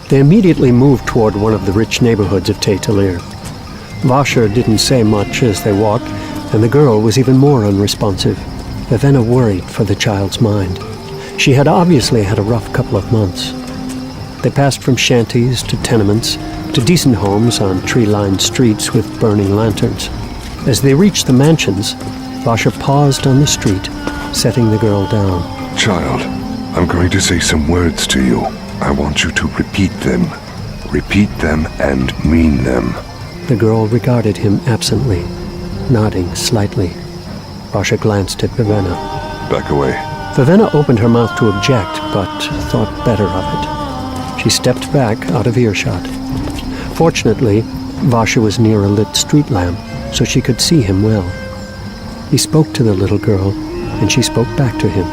They immediately moved toward one of the rich neighborhoods of Taitalir. Vasher didn't say much as they walked, and the girl was even more unresponsive. Vivenna worried for the child's mind. She had obviously had a rough couple of months. They passed from shanties to tenements to decent homes on tree-lined streets with burning lanterns. As they reached the mansions, Vasher paused on the street, setting the girl down. Child, I'm going to say some words to you. I want you to repeat them. Repeat them and mean them. The girl regarded him absently, nodding slightly. Vasher glanced at Vivenna. Back away. Vivenna opened her mouth to object, but thought better of it. She stepped back out of earshot. Fortunately, Vasher was near a lit street lamp, so she could see him well. He spoke to the little girl, and she spoke back to him.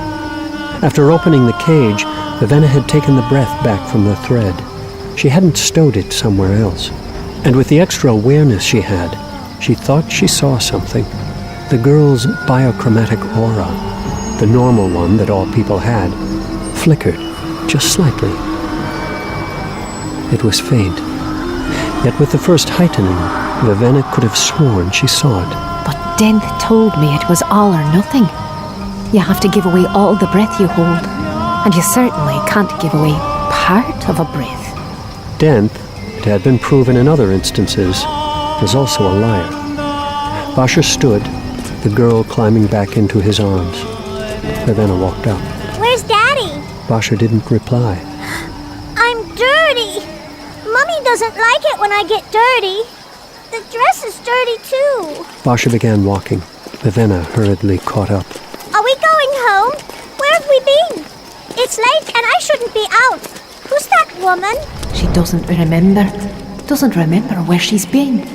After opening the cage, Vivenna had taken the breath back from the thread. She hadn't stowed it somewhere else. And with the extra awareness she had, she thought she saw something. The girl's biochromatic aura, the normal one that all people had, flickered just slightly. It was faint. Yet with the first heightening, Vivenna could have sworn she saw it. But Denth told me it was all or nothing. You have to give away all the breath you hold, and you certainly can't give away part of a breath. Denth, it had been proven in other instances, was also a liar. Vasher stood, the girl climbing back into his arms. Vivenna walked up. Where's Daddy? Vasher didn't reply. I'm dirty. Mommy doesn't like it when I get dirty. The dress is dirty too. Vasher began walking. Vivenna hurriedly caught up. Are we going home? Where have we been? It's late and I shouldn't be out. Who's that woman? She doesn't remember. Doesn't remember where she's been.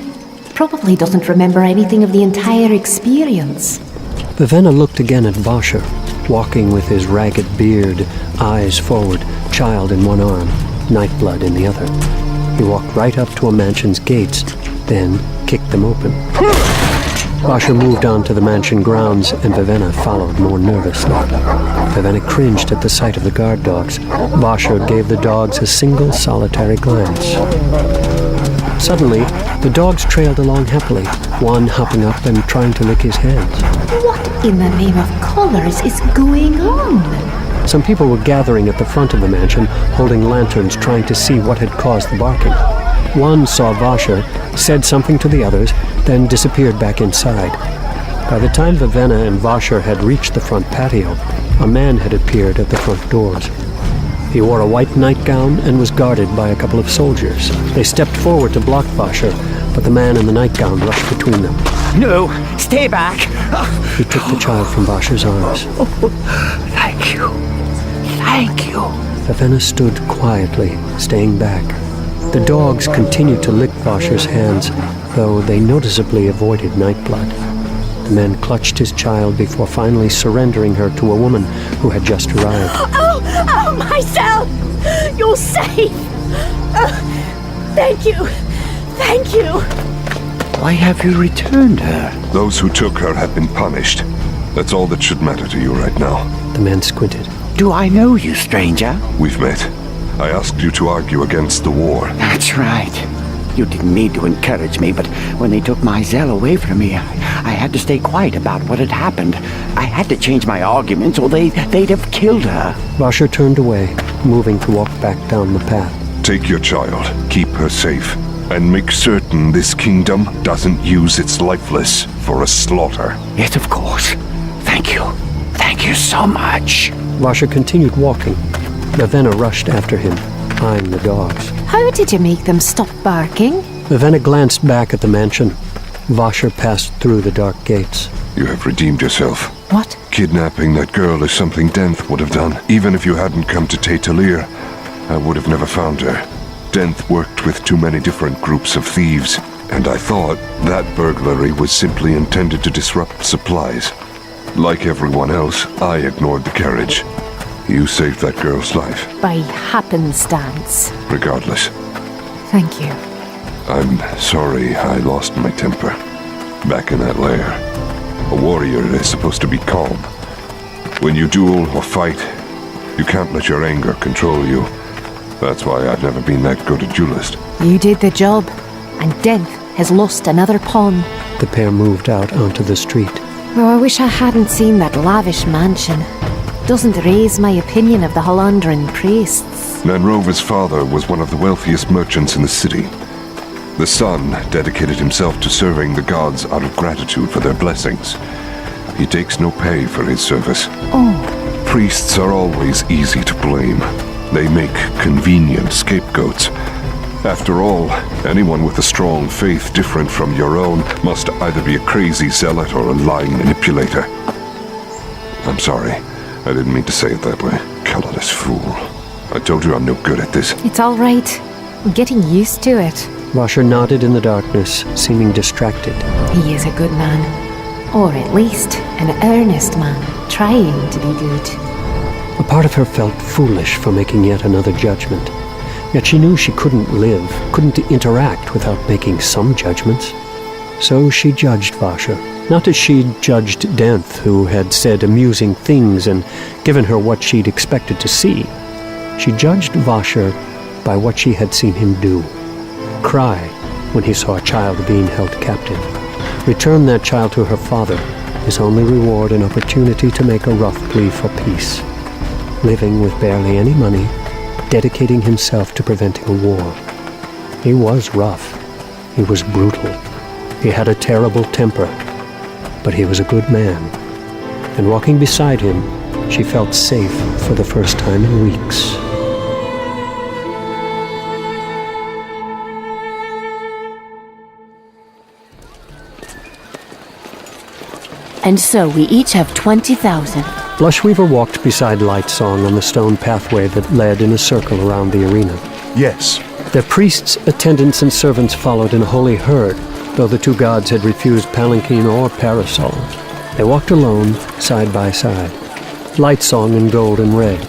Probably doesn't remember anything of the entire experience. Vivenna looked again at Vasher, walking with his ragged beard, eyes forward, child in one arm, Nightblood in the other. He walked right up to a mansion's gates, then kicked them open. Vasher moved on to the mansion grounds, and Vivenna followed more nervously. Vivenna cringed at the sight of the guard dogs. Vasher gave the dogs a single solitary glance. Suddenly, the dogs trailed along happily, one hopping up and trying to lick his hands. What in the name of colors is going on? Some people were gathering at the front of the mansion, holding lanterns trying to see what had caused the barking. One saw Vasher, said something to the others, then disappeared back inside. By the time Vivenna and Vasher had reached the front patio, a man had appeared at the front doors. He wore a white nightgown and was guarded by a couple of soldiers. They stepped forward to block Vasher, but the man in the nightgown rushed between them. No, stay back. He took the child from Vasher's arms. Thank you. Thank you. Vivenna stood quietly, staying back. The dogs continued to lick Vasher's hands, though they noticeably avoided Nightblood. The man clutched his child before finally surrendering her to a woman who had just arrived. Oh, myself! You're safe! Thank you. Thank you. Why have you returned her? Those who took her have been punished. That's all that should matter to you right now. The man squinted. Do I know you, stranger? We've met. I asked you to argue against the war. That's right. You didn't need to encourage me, but when they took my Zell away from me, I had to stay quiet about what had happened. I had to change my arguments or they'd have killed her. Vasher turned away, moving to walk back down the path. Take your child, keep her safe, and make certain this kingdom doesn't use its lifeless for a slaughter. Yes, of course. Thank you. Thank you so much. Vasher continued walking. Vivenna rushed after him, eyeing the dogs. How did you make them stop barking? Vivenna glanced back at the mansion. Vasher passed through the dark gates. You have redeemed yourself. What? Kidnapping that girl is something Denth would have done. Even if you hadn't come to Taitalir, I would have never found her. Denth worked with too many different groups of thieves, and I thought that burglary was simply intended to disrupt supplies. Like everyone else, I ignored the carriage. You saved that girl's life. By happenstance. Regardless. Thank you. I'm sorry I lost my temper. Back in that lair. A warrior is supposed to be calm. When you duel or fight, you can't let your anger control you. That's why I've never been that good a duelist. You did the job, and Denth has lost another pawn. The pair moved out onto the street. Oh, I wish I hadn't seen that lavish mansion. Doesn't raise my opinion of the Hollandran priests. Nanrova's father was one of the wealthiest merchants in the city. The son dedicated himself to serving the gods out of gratitude for their blessings. He takes no pay for his service. Oh. Priests are always easy to blame. They make convenient scapegoats. After all, anyone with a strong faith different from your own must either be a crazy zealot or a lying manipulator. I'm sorry. I didn't mean to say it that way. Colorless fool. I told you I'm no good at this. It's all right. I'm getting used to it. Vasher nodded in the darkness, seeming distracted. He is a good man. Or at least an earnest man, trying to be good. A part of her felt foolish for making yet another judgment. Yet she knew she couldn't live, couldn't interact without making some judgments. So she judged Vasher, not as she'd judged Denth, who had said amusing things and given her what she'd expected to see. She judged Vasher by what she had seen him do. Cry when he saw a child being held captive. Return that child to her father, his only reward an opportunity to make a rough plea for peace. Living with barely any money, dedicating himself to preventing a war. He was rough. He was brutal. He had a terrible temper. But he was a good man. And walking beside him, she felt safe for the first time in weeks. And so we each have 20,000. Blushweaver walked beside Lightsong on the stone pathway that led in a circle around the arena. Yes. Their priests, attendants, and servants followed in a holy herd, though the two gods had refused palanquin or parasol. They walked alone, side by side. Lightsong in gold and red.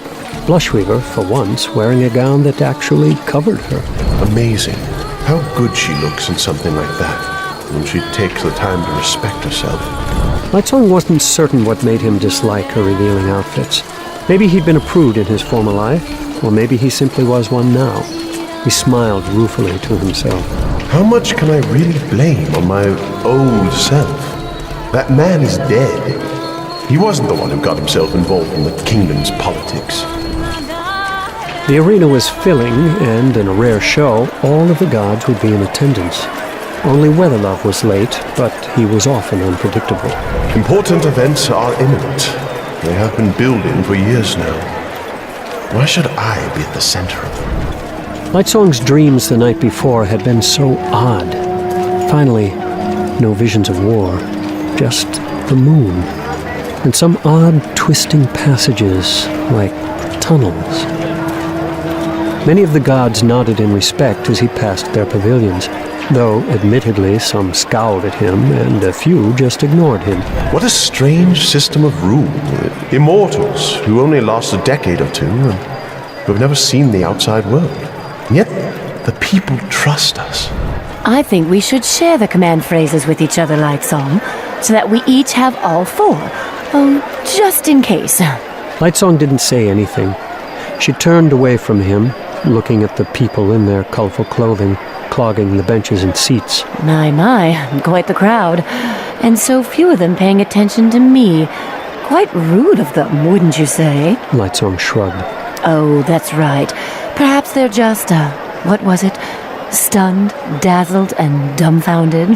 Blushweaver, for once, wearing a gown that actually covered her. Amazing. How good she looks in something like that, when she takes the time to respect herself. Lightsong wasn't certain what made him dislike her revealing outfits. Maybe he'd been a prude in his former life, or maybe he simply was one now. He smiled ruefully to himself. How much can I really blame on my old self? That man is dead. He wasn't the one who got himself involved in the kingdom's politics. The arena was filling, and in a rare show, all of the gods would be in attendance. Only Weatherlove was late, but he was often unpredictable. Important events are imminent. They have been building for years now. Why should I be at the center of them? Lightsong's dreams the night before had been so odd. Finally, no visions of war, just the moon, and some odd twisting passages like tunnels. Many of the gods nodded in respect as he passed their pavilions, though admittedly some scowled at him and a few just ignored him. What a strange system of rule. Immortals who only last a decade or two and who have never seen the outside world. And yet, the people trust us. I think we should share the command phrases with each other, Lightsong, so that we each have all 4. Oh, just in case. Lightsong didn't say anything. She turned away from him, looking at the people in their colorful clothing, clogging the benches and seats. My, quite the crowd. And so few of them paying attention to me. Quite rude of them, wouldn't you say? Lightsong shrugged. Oh, that's right. Perhaps they're just, what was it? Stunned, dazzled, and dumbfounded.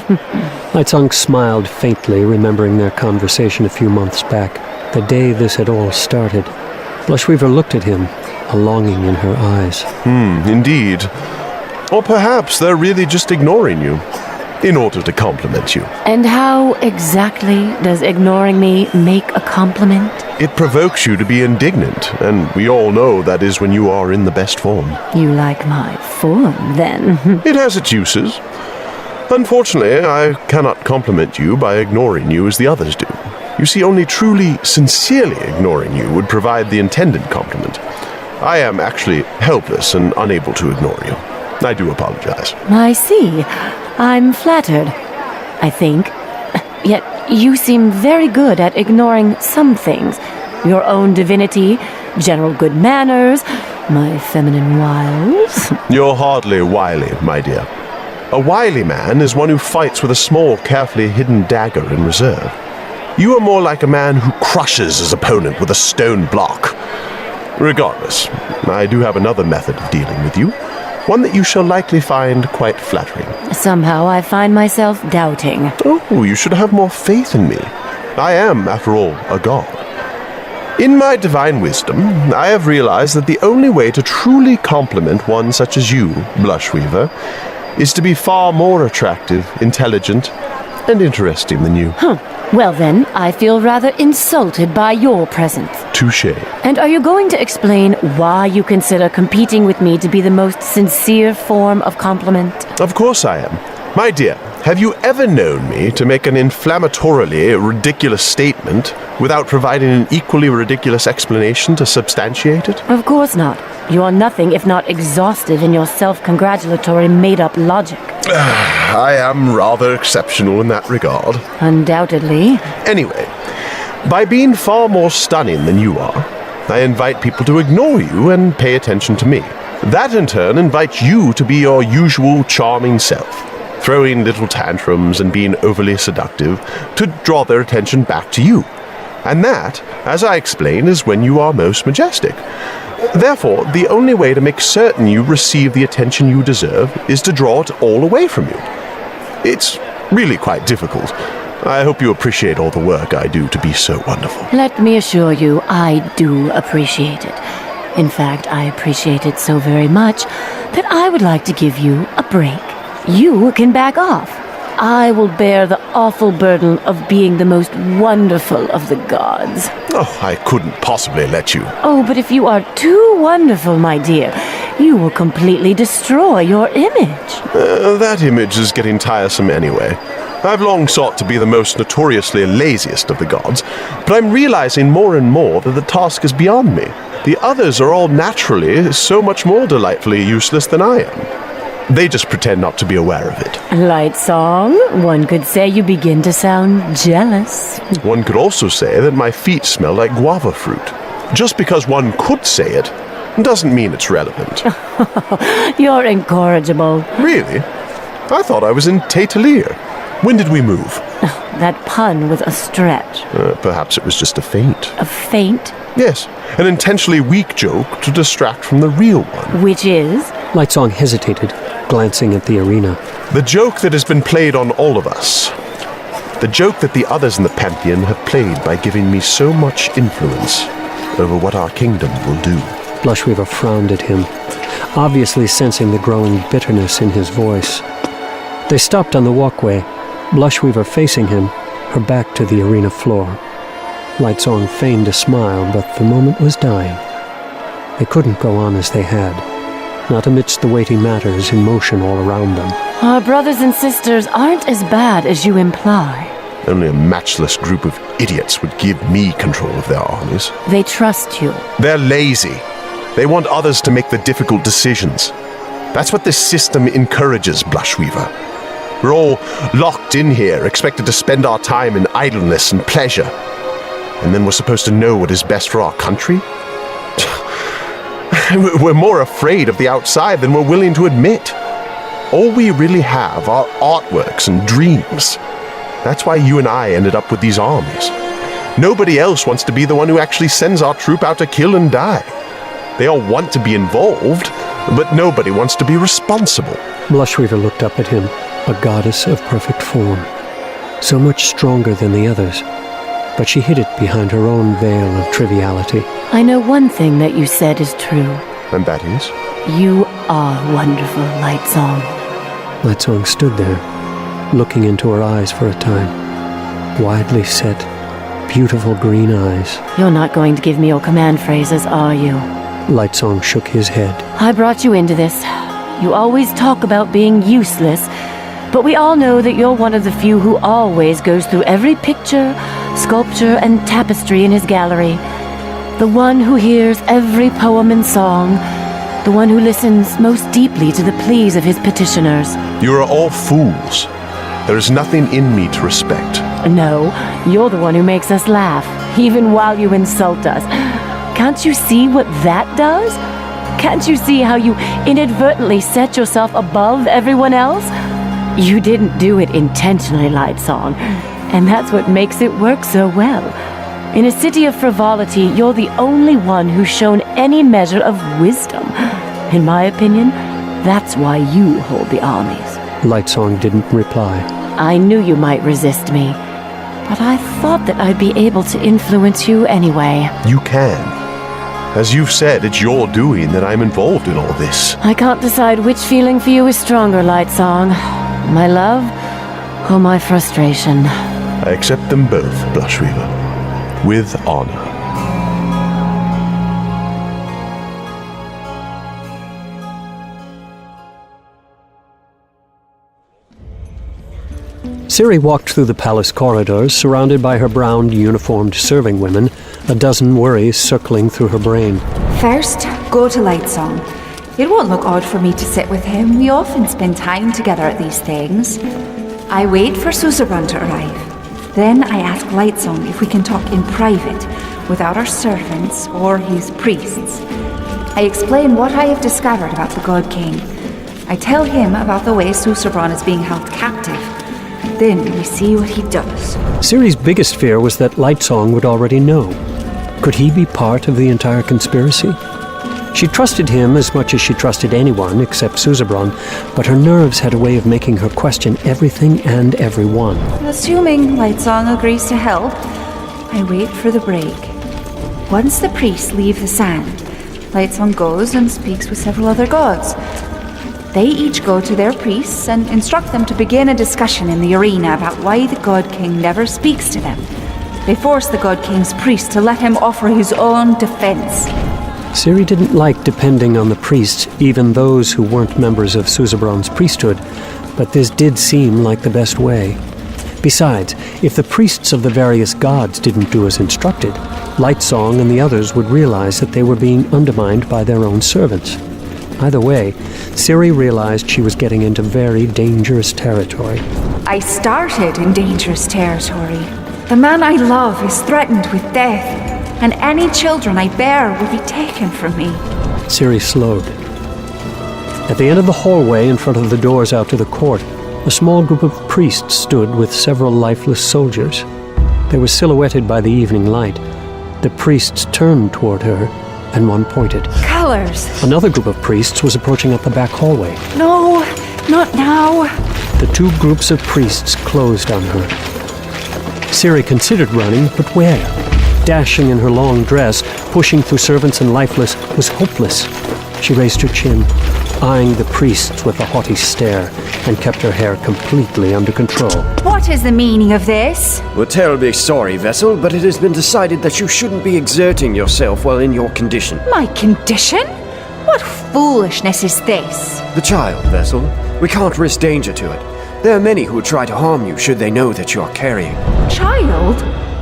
Lightsong smiled faintly, remembering their conversation a few months back, the day this had all started. Blushweaver looked at him, a longing in her eyes. Indeed. Or perhaps they're really just ignoring you, in order to compliment you. And how exactly does ignoring me make a compliment? It provokes you to be indignant, and we all know that is when you are in the best form. You like my form, then? It has its uses. Unfortunately, I cannot compliment you by ignoring you as the others do. You see, only truly, sincerely ignoring you would provide the intended compliment. I am actually helpless and unable to ignore you. I do apologize. I see. I'm flattered, I think. Yet you seem very good at ignoring some things. Your own divinity, general good manners, my feminine wiles. You're hardly wily, my dear. A wily man is one who fights with a small, carefully hidden dagger in reserve. You are more like a man who crushes his opponent with a stone block. Regardless, I do have another method of dealing with you, one that you shall likely find quite flattering. Somehow I find myself doubting. Oh, you should have more faith in me. I am, after all, a god. In my divine wisdom, I have realized that the only way to truly compliment one such as you, Blushweaver, is to be far more attractive, intelligent, and interesting than you. Well then, I feel rather insulted by your presence. Touché. And are you going to explain why you consider competing with me to be the most sincere form of compliment? Of course I am. My dear, have you ever known me to make an inflammatorily ridiculous statement without providing an equally ridiculous explanation to substantiate it? Of course not. You are nothing if not exhaustive in your self-congratulatory made-up logic. I am rather exceptional in that regard. Undoubtedly. Anyway, by being far more stunning than you are, I invite people to ignore you and pay attention to me. That in turn invites you to be your usual charming self, throwing little tantrums and being overly seductive to draw their attention back to you. And that, as I explained, is when you are most majestic. Therefore, the only way to make certain you receive the attention you deserve is to draw it all away from you. It's really quite difficult. I hope you appreciate all the work I do to be so wonderful. Let me assure you, I do appreciate it. In fact, I appreciate it so very much that I would like to give you a break. You can back off. I will bear the awful burden of being the most wonderful of the gods. Oh, I couldn't possibly let you. Oh, but if you are too wonderful, my dear, you will completely destroy your image. That image is getting tiresome anyway. I've long sought to be the most notoriously laziest of the gods, but I'm realizing more and more that the task is beyond me. The others are all naturally so much more delightfully useless than I am. They just pretend not to be aware of it. Light song, one could say you begin to sound jealous. One could also say that my feet smell like guava fruit. Just because one could say it doesn't mean it's relevant. You're incorrigible. Really? I thought I was in Taitalier. When did we move? That pun was a stretch. Perhaps it was just a feint. A feint? Yes, an intentionally weak joke to distract from the real one. Which is? Lightsong hesitated, glancing at the arena. The joke that has been played on all of us. The joke that the others in the Pantheon have played by giving me so much influence over what our kingdom will do. Blushweaver frowned at him, obviously sensing the growing bitterness in his voice. They stopped on the walkway, Blushweaver facing him, her back to the arena floor. Lightsong feigned a smile, but the moment was dying. They couldn't go on as they had, not amidst the weighty matters in motion all around them. Our brothers and sisters aren't as bad as you imply. Only a matchless group of idiots would give me control of their armies. They trust you. They're lazy. They want others to make the difficult decisions. That's what this system encourages, Blushweaver. We're all locked in here, expected to spend our time in idleness and pleasure. And then we're supposed to know what is best for our country? We're more afraid of the outside than we're willing to admit. All we really have are artworks and dreams. That's why you and I ended up with these armies. Nobody else wants to be the one who actually sends our troop out to kill and die. They all want to be involved, but nobody wants to be responsible. Blushweaver looked up at him, a goddess of perfect form, so much stronger than the others, but she hid it behind her own veil of triviality. I know one thing that you said is true. And that is? You are wonderful, Lightsong. Lightsong stood there, looking into her eyes for a time. Widely set, beautiful green eyes. You're not going to give me your command phrases, are you? Lightsong shook his head. I brought you into this. You always talk about being useless, but we all know that you're one of the few who always goes through every picture, sculpture, and tapestry in his gallery. The one who hears every poem and song. The one who listens most deeply to the pleas of his petitioners. You are all fools. There is nothing in me to respect. No, you're the one who makes us laugh, even while you insult us. Can't you see what that does? Can't you see how you inadvertently set yourself above everyone else? You didn't do it intentionally, Lightsong, and that's what makes it work so well. In a city of frivolity, you're the only one who's shown any measure of wisdom. In my opinion, that's why you hold the armies. Lightsong didn't reply. I knew you might resist me, but I thought that I'd be able to influence you anyway. You can. As you've said, it's your doing that I'm involved in all this. I can't decide which feeling for you is stronger, Lightsong. My love or my frustration. I accept them both, Blushweaver. With honor. Ciri walked through the palace corridors, surrounded by her brown, uniformed serving women, a dozen worries circling through her brain. First, go to Lightsong. It won't look odd for me to sit with him. We often spend time together at these things. I wait for Susebron to arrive. Then I ask Lightsong if we can talk in private, without our servants or his priests. I explain what I have discovered about the God King. I tell him about the way Susebron is being held captive. Then we see what he does. Ciri's biggest fear was that Lightsong would already know. Could he be part of the entire conspiracy? She trusted him as much as she trusted anyone except Susebron, but her nerves had a way of making her question everything and everyone. Assuming Lightsong agrees to help, I wait for the break. Once the priests leave the sand, Lightsong goes and speaks with several other gods. They each go to their priests and instruct them to begin a discussion in the arena about why the God King never speaks to them. They force the God King's priest to let him offer his own defense. Ciri didn't like depending on the priests, even those who weren't members of Susebron's priesthood, but this did seem like the best way. Besides, if the priests of the various gods didn't do as instructed, Lightsong and the others would realize that they were being undermined by their own servants. Either way, Ciri realized she was getting into very dangerous territory. I started in dangerous territory. The man I love is threatened with death, and any children I bear will be taken from me. Ciri slowed. At the end of the hallway in front of the doors out to the court, a small group of priests stood with several lifeless soldiers. They were silhouetted by the evening light. The priests turned toward her, and one pointed. Colors! Another group of priests was approaching up the back hallway. No, not now. The two groups of priests closed on her. Ciri considered running, but where? Dashing in her long dress, pushing through servants and lifeless, was hopeless. She raised her chin, eyeing the priests with a haughty stare, and kept her hair completely under control. What is the meaning of this? We're terribly sorry, Vessel, but it has been decided that you shouldn't be exerting yourself while in your condition. My condition? What foolishness is this? The child, Vessel. We can't risk danger to it. There are many who would try to harm you should they know that you are carrying. Child?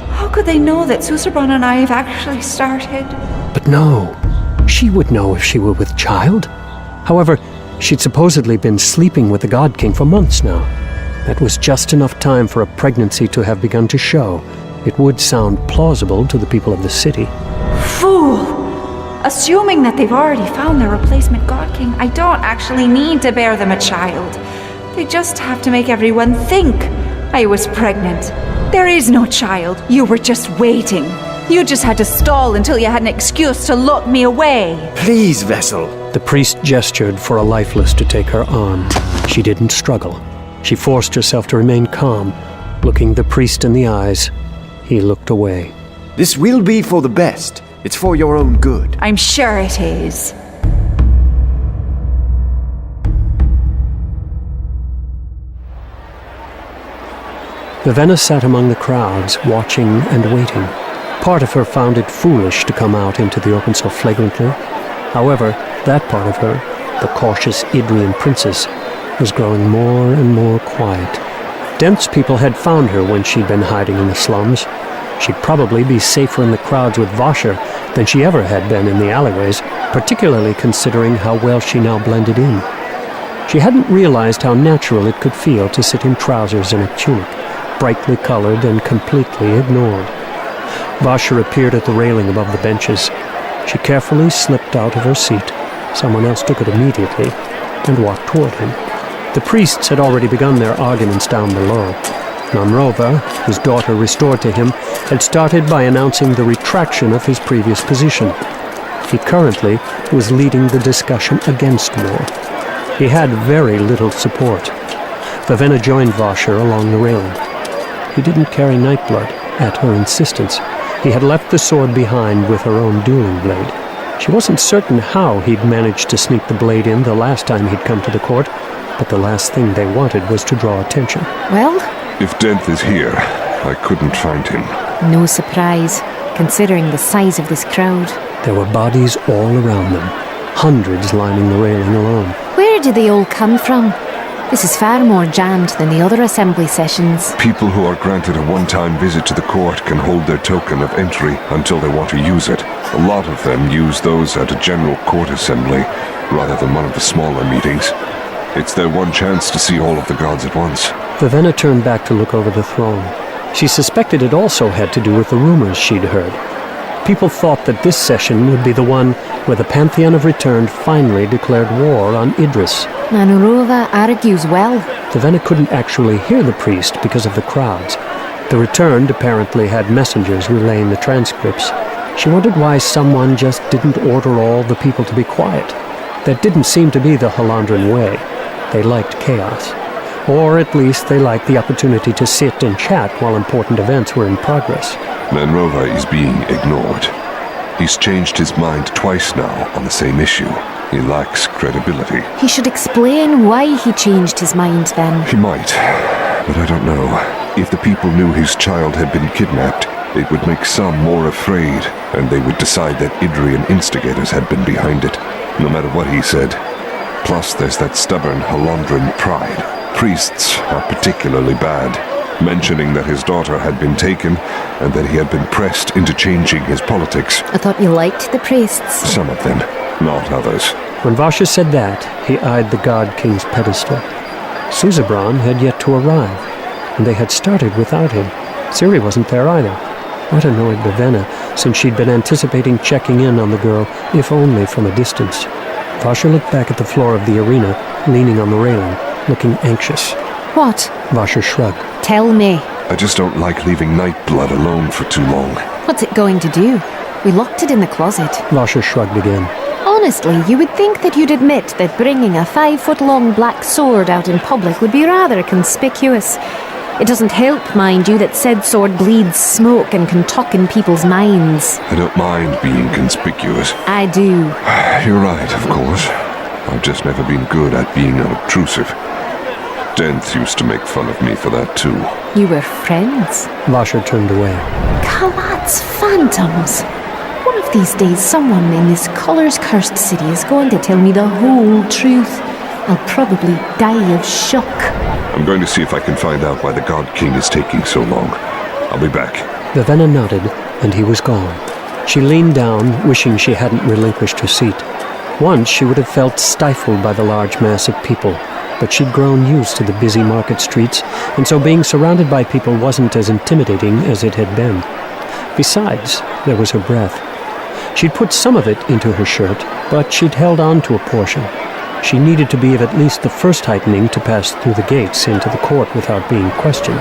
How could they know that Susebron and I have actually started? But no, she would know if she were with child. However, she'd supposedly been sleeping with the God King for months now. That was just enough time for a pregnancy to have begun to show. It would sound plausible to the people of the city. Fool! Assuming that they've already found their replacement God King, I don't actually need to bear them a child. They just have to make everyone think I was pregnant. There is no child. You were just waiting. You just had to stall until you had an excuse to lock me away. Please, Vessel. The priest gestured for a lifeless to take her arm. She didn't struggle. She forced herself to remain calm, looking the priest in the eyes. He looked away. This will be for the best. It's for your own good. I'm sure it is. Vivenna sat among the crowds, watching and waiting. Part of her found it foolish to come out into the open so flagrantly. However, that part of her, the cautious Idrian princess, was growing more and more quiet. Dense people had found her when she'd been hiding in the slums. She'd probably be safer in the crowds with Vasher than she ever had been in the alleyways, particularly considering how well she now blended in. She hadn't realized how natural it could feel to sit in trousers and a tunic, brightly colored and completely ignored. Vasher appeared at the railing above the benches. She carefully slipped out of her seat Someone else took it immediately and walked toward him. The priests had already begun their arguments down below. Nanrova, his daughter restored to him, had started by announcing the retraction of his previous position. He currently was leading the discussion against war. He had very little support. Vivenna joined Vasher along the railing. He didn't carry Nightblood, at her insistence. He had left the sword behind with her own dueling blade. She wasn't certain how he'd managed to sneak the blade in the last time he'd come to the court, but the last thing they wanted was to draw attention. Well, If Denth is here, I couldn't find him. no surprise, considering the size of this crowd. There were bodies all around them, hundreds lining the railing alone. Where did they all come from? This is far more jammed than the other assembly sessions. People who are granted a one-time visit to the court can hold their token of entry until they want to use it. A lot of them use those at a general court assembly rather than one of the smaller meetings. It's their one chance to see all of the gods at once. Vivenna turned back to look over the throne. She suspected it also had to do with the rumors she'd heard. People thought that this session would be the one where the Pantheon of Return finally declared war on Idris. Nanrova argues well. Vivenna couldn't actually hear the priest because of the crowds. The Returned apparently had messengers relaying the transcripts. She wondered why someone just didn't order all the people to be quiet. That didn't seem to be the Halandran way. They liked chaos. Or at least they liked the opportunity to sit and chat while important events were in progress. Nanrova is being ignored. He's changed his mind twice now on the same issue. He lacks credibility. He should explain why he changed his mind then. He might, but I don't know. If the people knew his child had been kidnapped, it would make some more afraid, and they would decide that Idrian instigators had been behind it, no matter what he said. Plus, there's that stubborn Halandran pride. Priests are particularly bad, mentioning that his daughter had been taken and that he had been pressed into changing his politics. I thought you liked the priests. Some of them, not others. When Vasher said that, he eyed the God King's pedestal. Suzebron had yet to arrive, and they had started without him. Ciri wasn't there either. What annoyed Vivenna, since she'd been anticipating checking in on the girl, if only from a distance. Vasher looked back at the floor of the arena, leaning on the railing, looking anxious. What? Vasher shrugged. Tell me. I just don't like leaving Nightblood alone for too long. What's it going to do? We locked it in the closet. Vasher shrugged again. Honestly, you would think that you'd admit that bringing a 5-foot-long black sword out in public would be rather conspicuous. It doesn't help, mind you, that said sword bleeds smoke and can talk in people's minds. I don't mind being conspicuous. I do. You're right, of course. I've just never been good at being unobtrusive. Denth used to make fun of me for that too. You were friends. Vasher turned away. Kalad's phantoms. One of these days, someone in this colors-cursed city is going to tell me the whole truth. I'll probably die of shock. I'm going to see if I can find out why the God King is taking so long. I'll be back. Vivenna nodded, and he was gone. She leaned down, wishing she hadn't relinquished her seat. Once she would have felt stifled by the large mass of people, but she'd grown used to the busy market streets, and so being surrounded by people wasn't as intimidating as it had been. Besides, there was her breath. She'd put some of it into her shirt, but she'd held on to a portion. She needed to be of at least the first heightening to pass through the gates into the court without being questioned.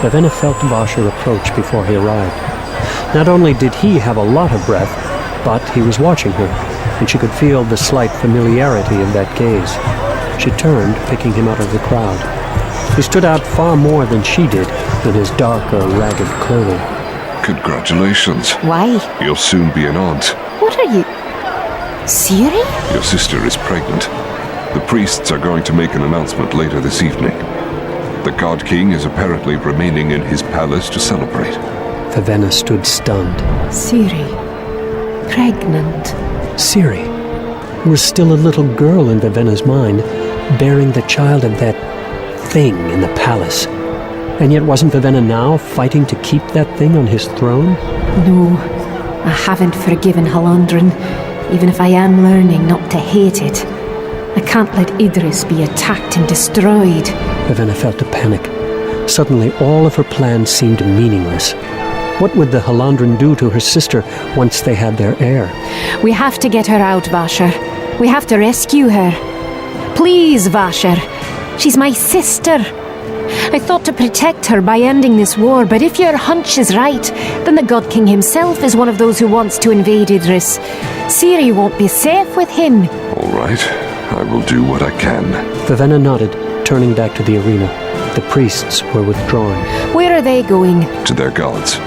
Vivenna felt Vasher approach before he arrived. Not only did he have a lot of breath, but he was watching her, and she could feel the slight familiarity of that gaze. She turned, picking him out of the crowd. He stood out far more than she did in his darker, ragged clothing. Congratulations. Why? You'll soon be an aunt. What are you... Ciri? Your sister is pregnant. The priests are going to make an announcement later this evening. The God King is apparently remaining in his palace to celebrate. Vivenna stood stunned. Ciri. Pregnant. Ciri, who was still a little girl in Vivenna's mind, bearing the child of that thing in the palace. And yet wasn't Vivenna now fighting to keep that thing on his throne? No, I haven't forgiven Halandran, even if I am learning not to hate it. I can't let Idris be attacked and destroyed. Vivenna felt a panic. Suddenly all of her plans seemed meaningless. What would the Halandran do to her sister once they had their heir? We have to get her out, Vasher. We have to rescue her. Please, Vasher. She's my sister. I thought to protect her by ending this war, but if your hunch is right, then the God King himself is one of those who wants to invade Idris. Ciri won't be safe with him. All right, I will do what I can. Vivenna nodded, turning back to the arena. The priests were withdrawing. Where are they going? To their gods.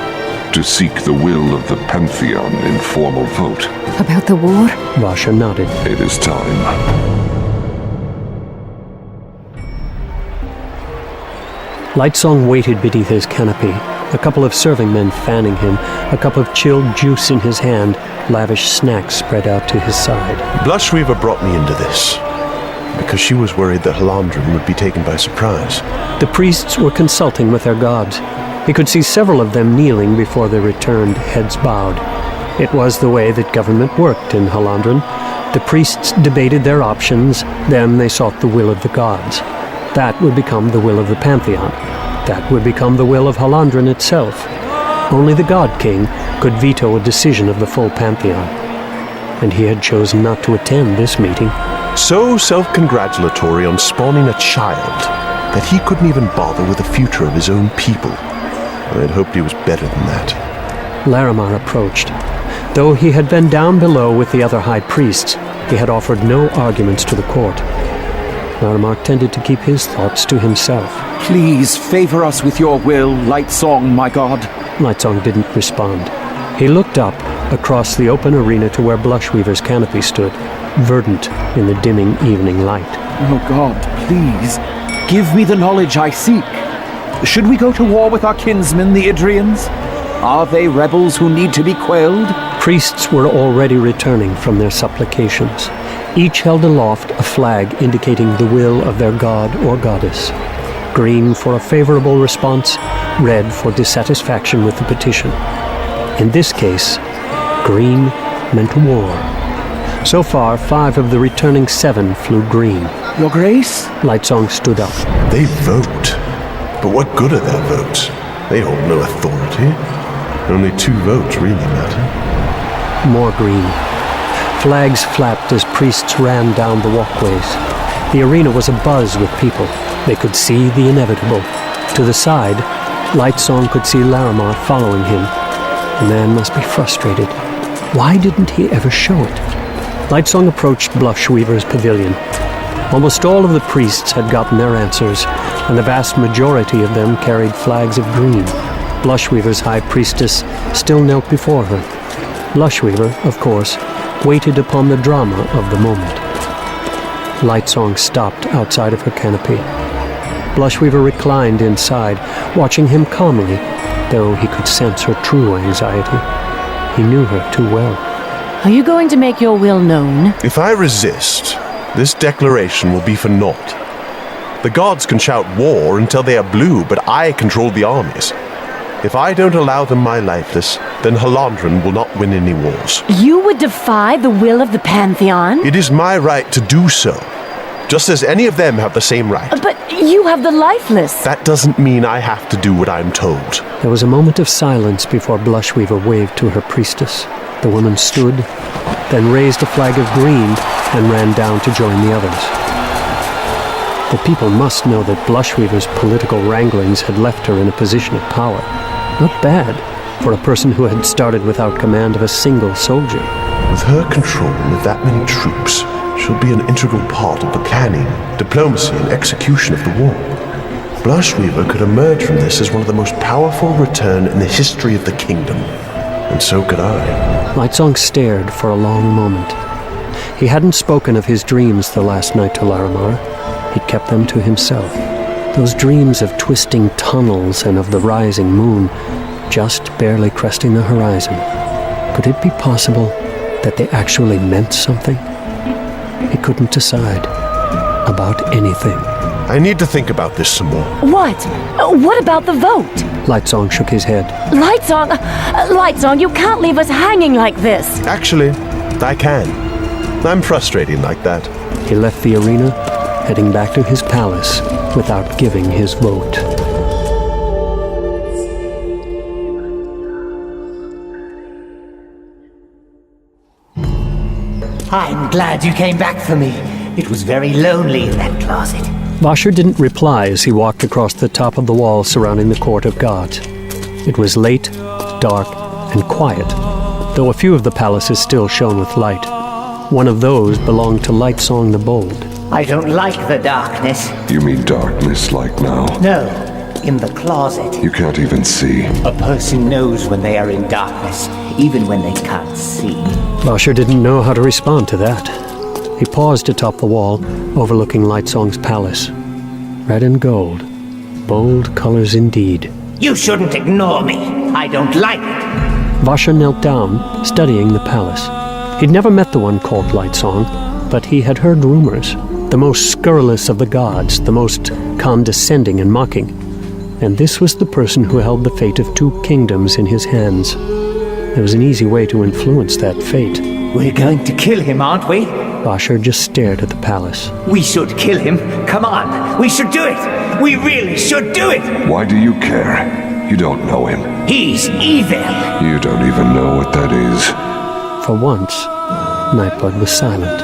To seek the will of the Pantheon in formal vote. About the war? Vasher nodded. It is time. Lightsong waited beneath his canopy, a couple of serving men fanning him, a cup of chilled juice in his hand, lavish snacks spread out to his side. Blushweaver brought me into this, because she was worried that Halandran would be taken by surprise. The priests were consulting with their gods. He could see several of them kneeling before they returned, heads bowed. It was the way that government worked in Halandran. The priests debated their options, then they sought the will of the gods. That would become the will of the Pantheon. That would become the will of Halandran itself. Only the God King could veto a decision of the full Pantheon. And he had chosen not to attend this meeting. So self-congratulatory on spawning a child that he couldn't even bother with the future of his own people. I had hoped he was better than that. Laramar approached. Though he had been down below with the other high priests, he had offered no arguments to the court. Laramar tended to keep his thoughts to himself. Please favor us with your will, Lightsong, my god. Lightsong didn't respond. He looked up across the open arena to where Blushweaver's canopy stood, verdant in the dimming evening light. Oh god, please, give me the knowledge I seek. Should we go to war with our kinsmen, the Idrians? Are they rebels who need to be quelled? Priests were already returning from their supplications. Each held aloft a flag indicating the will of their god or goddess. Green for a favorable response, red for dissatisfaction with the petition. In this case, green meant war. So far, 5 of the returning 7 flew green. Your Grace? Lightsong stood up. They vote. But what good are their votes? They hold no authority. Only 2 votes really matter. More green. Flags flapped as priests ran down the walkways. The arena was abuzz with people. They could see the inevitable. To the side, Lightsong could see Laramar following him. The man must be frustrated. Why didn't he ever show it? Lightsong approached Blushweaver's pavilion. Almost all of the priests had gotten their answers, and the vast majority of them carried flags of green. Blushweaver's high priestess still knelt before her. Blushweaver, of course, waited upon the drama of the moment. Lightsong stopped outside of her canopy. Blushweaver reclined inside, watching him calmly, though he could sense her true anxiety. He knew her too well. Are you going to make your will known? If I resist, this declaration will be for naught. The gods can shout war until they are blue, but I control the armies. If I don't allow them my lifeless, then Halandran will not win any wars. You would defy the will of the Pantheon? It is my right to do so, just as any of them have the same right. But you have the lifeless. That doesn't mean I have to do what I'm told. There was a moment of silence before Blushweaver waved to her priestess. The woman stood, then raised a flag of green and ran down to join the others. The people must know that Blushweaver's political wranglings had left her in a position of power. Not bad for a person who had started without command of a single soldier. With her control of that many troops, she'll be an integral part of the planning, diplomacy, and execution of the war. Blushweaver could emerge from this as one of the most powerful return in the history of the kingdom. And so could I. Lightsong stared for a long moment. He hadn't spoken of his dreams the last night to Laramar. He'd kept them to himself. Those dreams of twisting tunnels and of the rising moon, just barely cresting the horizon. Could it be possible that they actually meant something? He couldn't decide about anything. I need to think about this some more. What? What about the vote? Lightsong shook his head. Lightsong, you can't leave us hanging like this. Actually, I can. I'm frustrating like that. He left the arena, heading back to his palace without giving his vote. I'm glad you came back for me. It was very lonely in that closet. Vasher didn't reply as he walked across the top of the wall surrounding the court of gods. It was late, dark, and quiet, though a few of the palaces still shone with light. One of those belonged to Lightsong the Bold. I don't like the darkness. You mean darkness like now? No, in the closet. You can't even see. A person knows when they are in darkness, even when they can't see. Vasher didn't know how to respond to that. He paused atop the wall, overlooking Lightsong's palace. Red and gold. Bold colors indeed. You shouldn't ignore me. I don't like it. Vasher knelt down, studying the palace. He'd never met the one called Lightsong, but he had heard rumors. The most scurrilous of the gods, the most condescending and mocking. And this was the person who held the fate of 2 kingdoms in his hands. There was an easy way to influence that fate. We're going to kill him, aren't we? Vasher just stared at the palace. We should kill him. Come on, we should do it. We really should do it. Why do you care? You don't know him. He's evil. You don't even know what that is. For once, Nightblood was silent.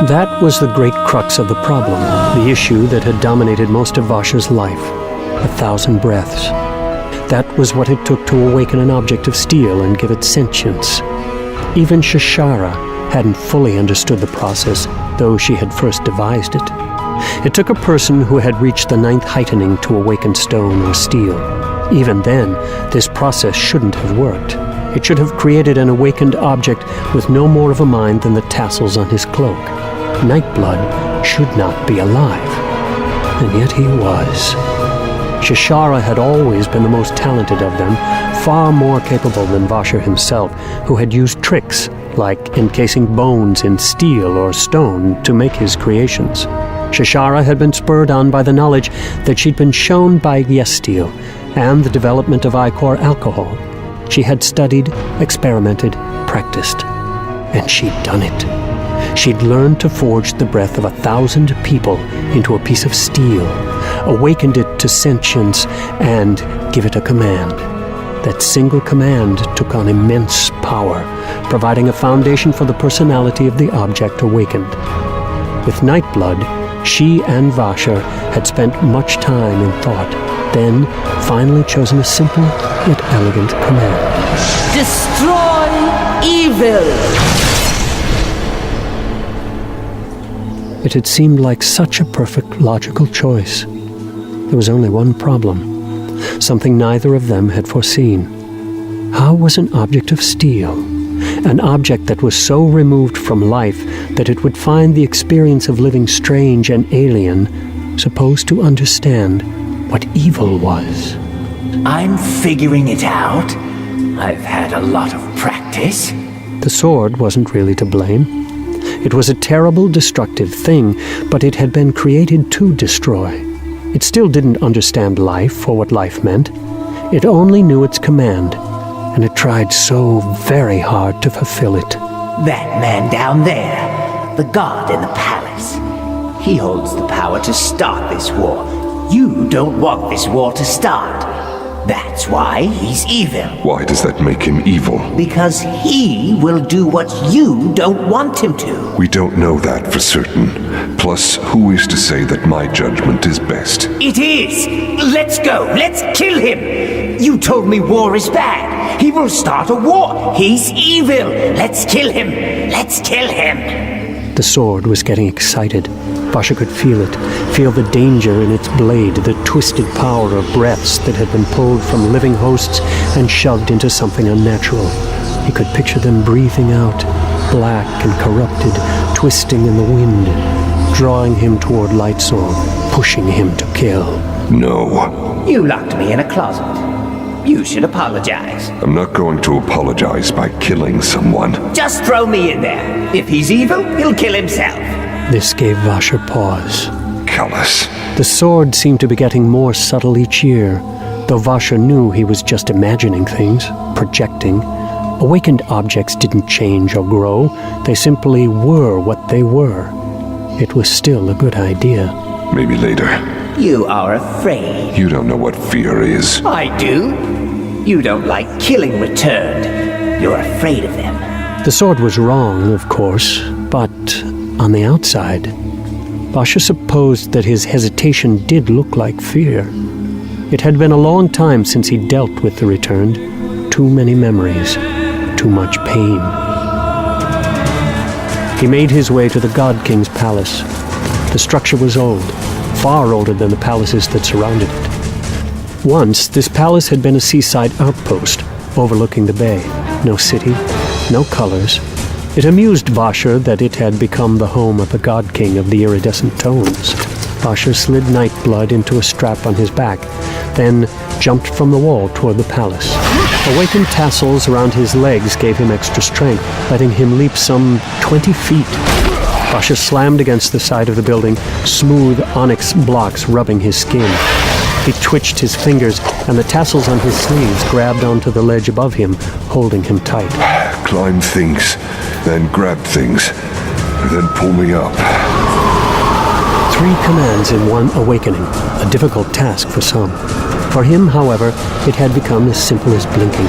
That was the great crux of the problem, the issue that had dominated most of Vasher's life. 1,000 breaths. That was what it took to awaken an object of steel and give it sentience. Even Shashara hadn't fully understood the process, though she had first devised it. It took a person who had reached the 9th heightening to awaken stone or steel. Even then, this process shouldn't have worked. It should have created an awakened object with no more of a mind than the tassels on his cloak. Nightblood should not be alive. And yet he was. Shashara had always been the most talented of them, far more capable than Vasher himself, who had used tricks, like encasing bones in steel or stone, to make his creations. Shashara had been spurred on by the knowledge that she'd been shown by Yestiel and the development of Ichor alcohol. She had studied, experimented, practiced, and she'd done it. She'd learned to forge the breath of 1,000 people into a piece of steel, awakened it to sentience, and give it a command. That single command took on immense power, providing a foundation for the personality of the object awakened. With Nightblood, she and Vasher had spent much time in thought, then finally chosen a simple yet elegant command. Destroy evil! It had seemed like such a perfect logical choice. There was only one problem, something neither of them had foreseen. How was an object of steel, an object that was so removed from life that it would find the experience of living strange and alien, supposed to understand what evil was? I'm figuring it out. I've had a lot of practice. The sword wasn't really to blame. It was a terrible, destructive thing, but it had been created to destroy. It still didn't understand life or what life meant. It only knew its command, and it tried so very hard to fulfill it. That man down there, the god in the palace, he holds the power to start this war. You don't want this war to start. That's why he's evil. Why does that make him evil? Because he will do what you don't want him to. We don't know that for certain. Plus, who is to say that my judgment is best? It is! Let's go! Let's kill him! You told me war is bad. He will start a war. He's evil. Let's kill him. Let's kill him. The sword was getting excited. Vasher could feel it, feel the danger in its blade, the twisted power of breaths that had been pulled from living hosts and shoved into something unnatural. He could picture them breathing out, black and corrupted, twisting in the wind, drawing him toward Lightsong, pushing him to kill. No. You locked me in a closet. You should apologize. I'm not going to apologize by killing someone. Just throw me in there. If he's evil, he'll kill himself. This gave Vasher pause. Callous. The sword seemed to be getting more subtle each year, though Vasher knew he was just imagining things, projecting. Awakened objects didn't change or grow. They simply were what they were. It was still a good idea. Maybe later. You are afraid. You don't know what fear is. I do. You don't like killing returned. You're afraid of them. The sword was wrong, of course, But on the outside, Vasha supposed that his hesitation did look like fear. It had been a long time since he dealt with the returned. Too many memories, too much pain. He made his way to the God King's palace. The structure was old, far older than the palaces that surrounded it. Once, this palace had been a seaside outpost overlooking the bay. No city, no colors. It amused Vasha that it had become the home of the God King of the iridescent tones. Vasha slid Nightblood into a strap on his back, then jumped from the wall toward the palace. Awakened tassels around his legs gave him extra strength, letting him leap some 20 feet. Vasha slammed against the side of the building, smooth onyx blocks rubbing his skin. He twitched his fingers, and the tassels on his sleeves grabbed onto the ledge above him, holding him tight. Climb things, then grab things, then pull me up. 3 commands in one awakening, a difficult task for some. For him, however, it had become as simple as blinking.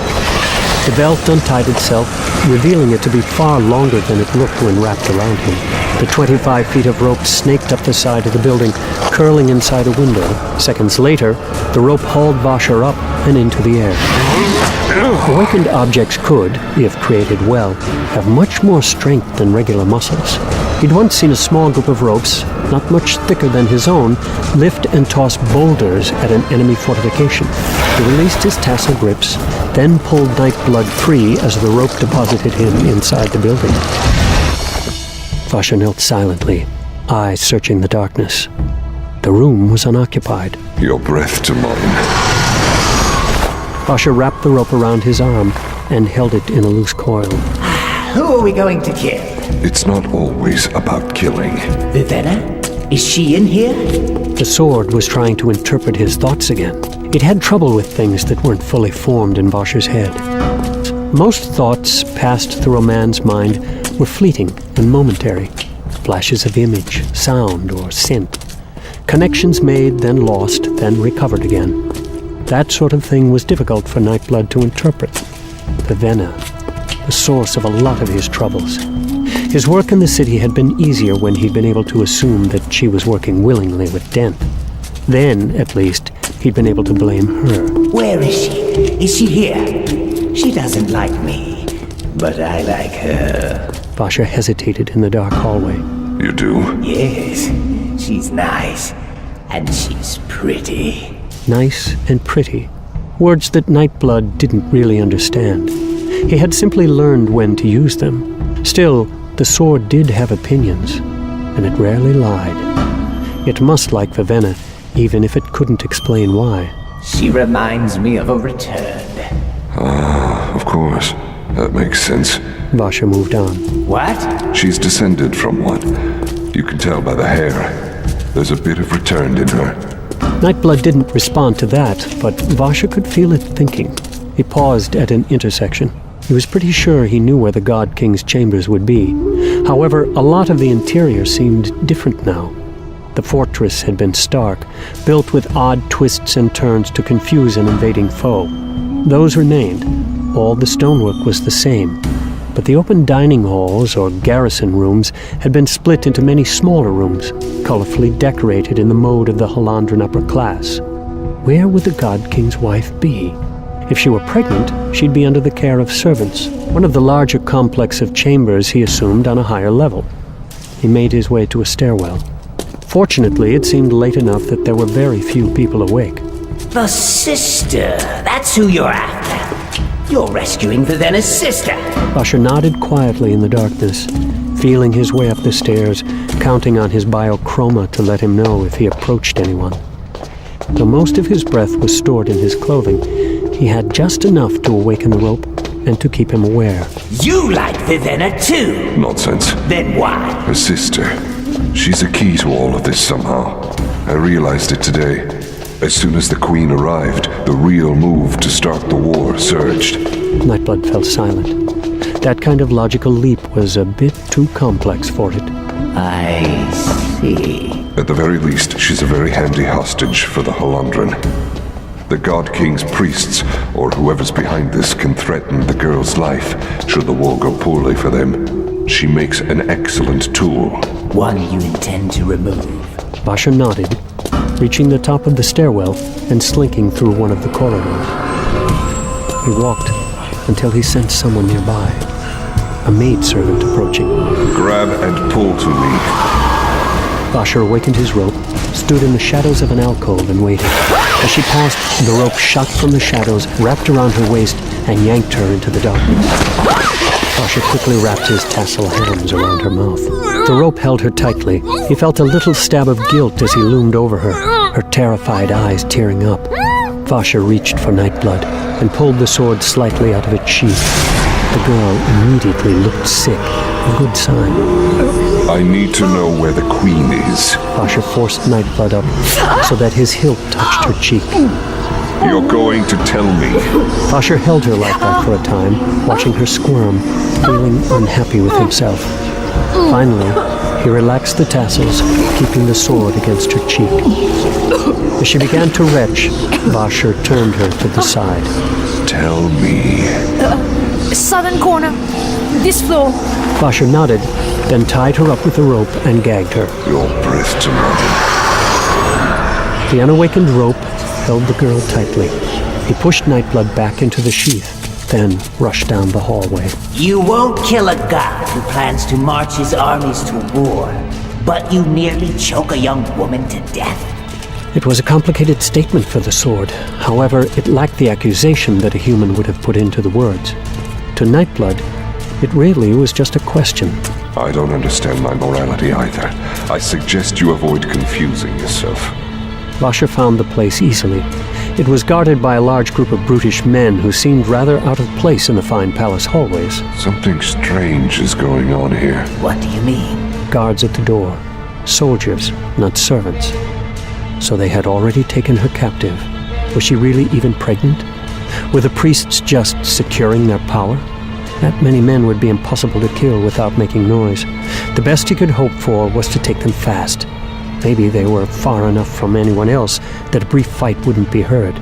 The belt untied itself, revealing it to be far longer than it looked when wrapped around him. The 25 feet of rope snaked up the side of the building, curling inside a window. Seconds later, the rope hauled Vasha up and into the air. Awakened objects could, if created well, have much more strength than regular muscles. He'd once seen a small group of ropes, not much thicker than his own, lift and toss boulders at an enemy fortification. He released his tassel grips, then pulled Nightblood free as the rope deposited him inside the building. Vasha knelt silently, eyes searching the darkness. The room was unoccupied. Your breath to mine. Vasha wrapped the rope around his arm and held it in a loose coil. Who are we going to kill? It's not always about killing. Vivenna? Is she in here? The sword was trying to interpret his thoughts again. It had trouble with things that weren't fully formed in Vasha's head. Most thoughts passed through a man's mind were fleeting and momentary. Flashes of image, sound, or scent. Connections made, then lost, then recovered again. That sort of thing was difficult for Nightblood to interpret. Vivenna, the source of a lot of his troubles. His work in the city had been easier when he'd been able to assume that she was working willingly with Denth. Then, at least, he'd been able to blame her. Where is she? Is she here? She doesn't like me, but I like her. Vasha hesitated in the dark hallway. You do? Yes, she's nice, and she's pretty. Nice and pretty. Words that Nightblood didn't really understand. He had simply learned when to use them. Still, the sword did have opinions, and it rarely lied. It must like Vivenna, even if it couldn't explain why. She reminds me of a returned. Of course. That makes sense. Vasha moved on. What? She's descended from one. You can tell by the hair. There's a bit of returned in her. Nightblood didn't respond to that, but Vasha could feel it thinking. He paused at an intersection. He was pretty sure he knew where the God King's chambers would be. However, a lot of the interior seemed different now. The fortress had been stark, built with odd twists and turns to confuse an invading foe. Those remained. All the stonework was the same. But the open dining halls, or garrison rooms, had been split into many smaller rooms, colorfully decorated in the mode of the Halandran upper class. Where would the God King's wife be? If she were pregnant, she'd be under the care of servants, one of the larger complex of chambers he assumed on a higher level. He made his way to a stairwell. Fortunately, it seemed late enough that there were very few people awake. The sister, that's who you're after. You're rescuing Vivenna's sister. Vasha nodded quietly in the darkness, feeling his way up the stairs, counting on his biochroma to let him know if he approached anyone. Though most of his breath was stored in his clothing, he had just enough to awaken the rope and to keep him aware. You like Vivenna too? Nonsense. Then why? Her sister. She's a key to all of this somehow. I realized it today. As soon as the Queen arrived, the real move to start the war surged. Nightblood fell silent. That kind of logical leap was a bit too complex for it. I see. At the very least, she's a very handy hostage for the Halandran. The God King's priests, or whoever's behind this, can threaten the girl's life should the war go poorly for them. She makes an excellent tool. One you intend to remove. Vasha nodded, reaching the top of the stairwell and slinking through one of the corridors. He walked until he sensed someone nearby, a maidservant approaching. Grab and pull to me. Vasha awakened his rope, stood in the shadows of an alcove and waited. As she passed, the rope shot from the shadows, wrapped around her waist, and yanked her into the darkness. Vasha quickly wrapped his tassel hands around her mouth. The rope held her tightly. He felt a little stab of guilt as he loomed over her, her terrified eyes tearing up. Vasha reached for Nightblood and pulled the sword slightly out of its sheath. The girl immediately looked sick, a good sign. I need to know where the queen is. Vasha forced Nightblood up so that his hilt touched her cheek. You're going to tell me. Vasha held her like that for a time, watching her squirm, feeling unhappy with himself. Finally, he relaxed the tassels, keeping the sword against her cheek. As she began to retch, Vasha turned her to the side. Tell me. Southern corner. This floor. Vasha nodded, then tied her up with a rope and gagged her. Your breath to mother. The unawakened rope held the girl tightly. He pushed Nightblood back into the sheath, then rushed down the hallway. You won't kill a god who plans to march his armies to war, but you nearly choke a young woman to death. It was a complicated statement for the sword. However, it lacked the accusation that a human would have put into the words. To Nightblood, it really was just a question. I don't understand my morality either. I suggest you avoid confusing yourself. Vasha found the place easily. It was guarded by a large group of brutish men who seemed rather out of place in the fine palace hallways. Something strange is going on here. What do you mean? Guards at the door. Soldiers, not servants. So they had already taken her captive. Was she really even pregnant? Were the priests just securing their power? That many men would be impossible to kill without making noise. The best he could hope for was to take them fast. Maybe they were far enough from anyone else that a brief fight wouldn't be heard.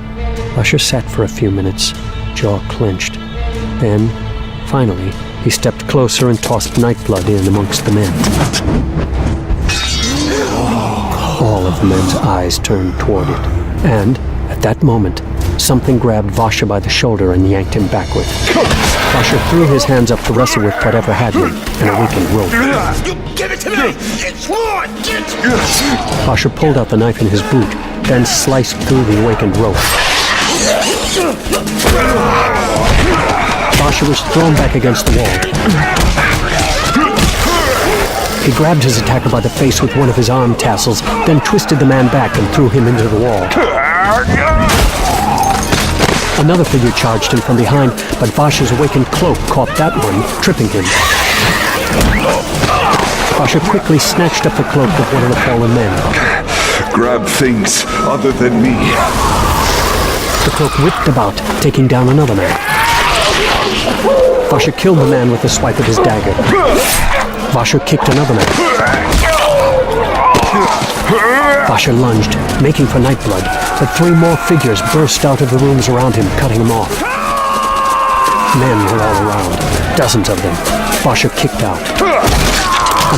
Vasha sat for a few minutes, jaw clenched. Then, finally, he stepped closer and tossed Nightblood in amongst the men. All of the men's eyes turned toward it, and, at that moment, something grabbed Vasha by the shoulder and yanked him backward. Vasha threw his hands up to wrestle with whatever had him, an awakened rope. You give it to me! It's more! Vasha pulled out the knife in his boot, then sliced through the awakened rope. Vasha was thrown back against the wall. He grabbed his attacker by the face with one of his arm tassels, then twisted the man back and threw him into the wall. Another figure charged him from behind, but Vasha's awakened cloak caught that one, tripping him. Vasha quickly snatched up the cloak of one of the fallen men. Grab things other than me. The cloak whipped about, taking down another man. Vasha killed the man with a swipe of his dagger. Vasha kicked another man. Vasha lunged, making for Nightblood, but three more figures burst out of the rooms around him, cutting him off. Men were all around, dozens of them. Vasha kicked out.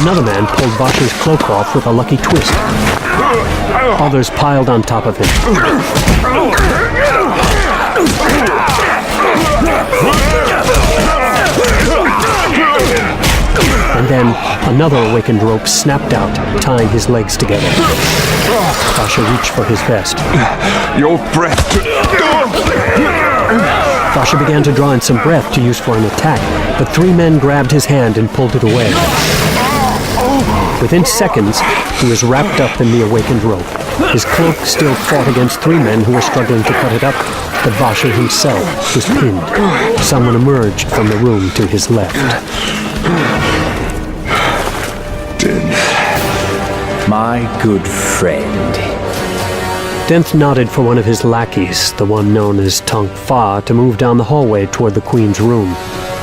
Another man pulled Vasha's cloak off with a lucky twist. Others piled on top of him. And then another awakened rope snapped out, tying his legs together. Vasha reached for his vest. Your breath! Vasha began to draw in some breath to use for an attack, but three men grabbed his hand and pulled it away. Within seconds, he was wrapped up in the awakened rope. His cloak still fought against three men who were struggling to cut it up, but Vasha himself was pinned. Someone emerged from the room to his left. My good friend. Denth nodded for one of his lackeys, the one known as Tonk Fa, to move down the hallway toward the Queen's room.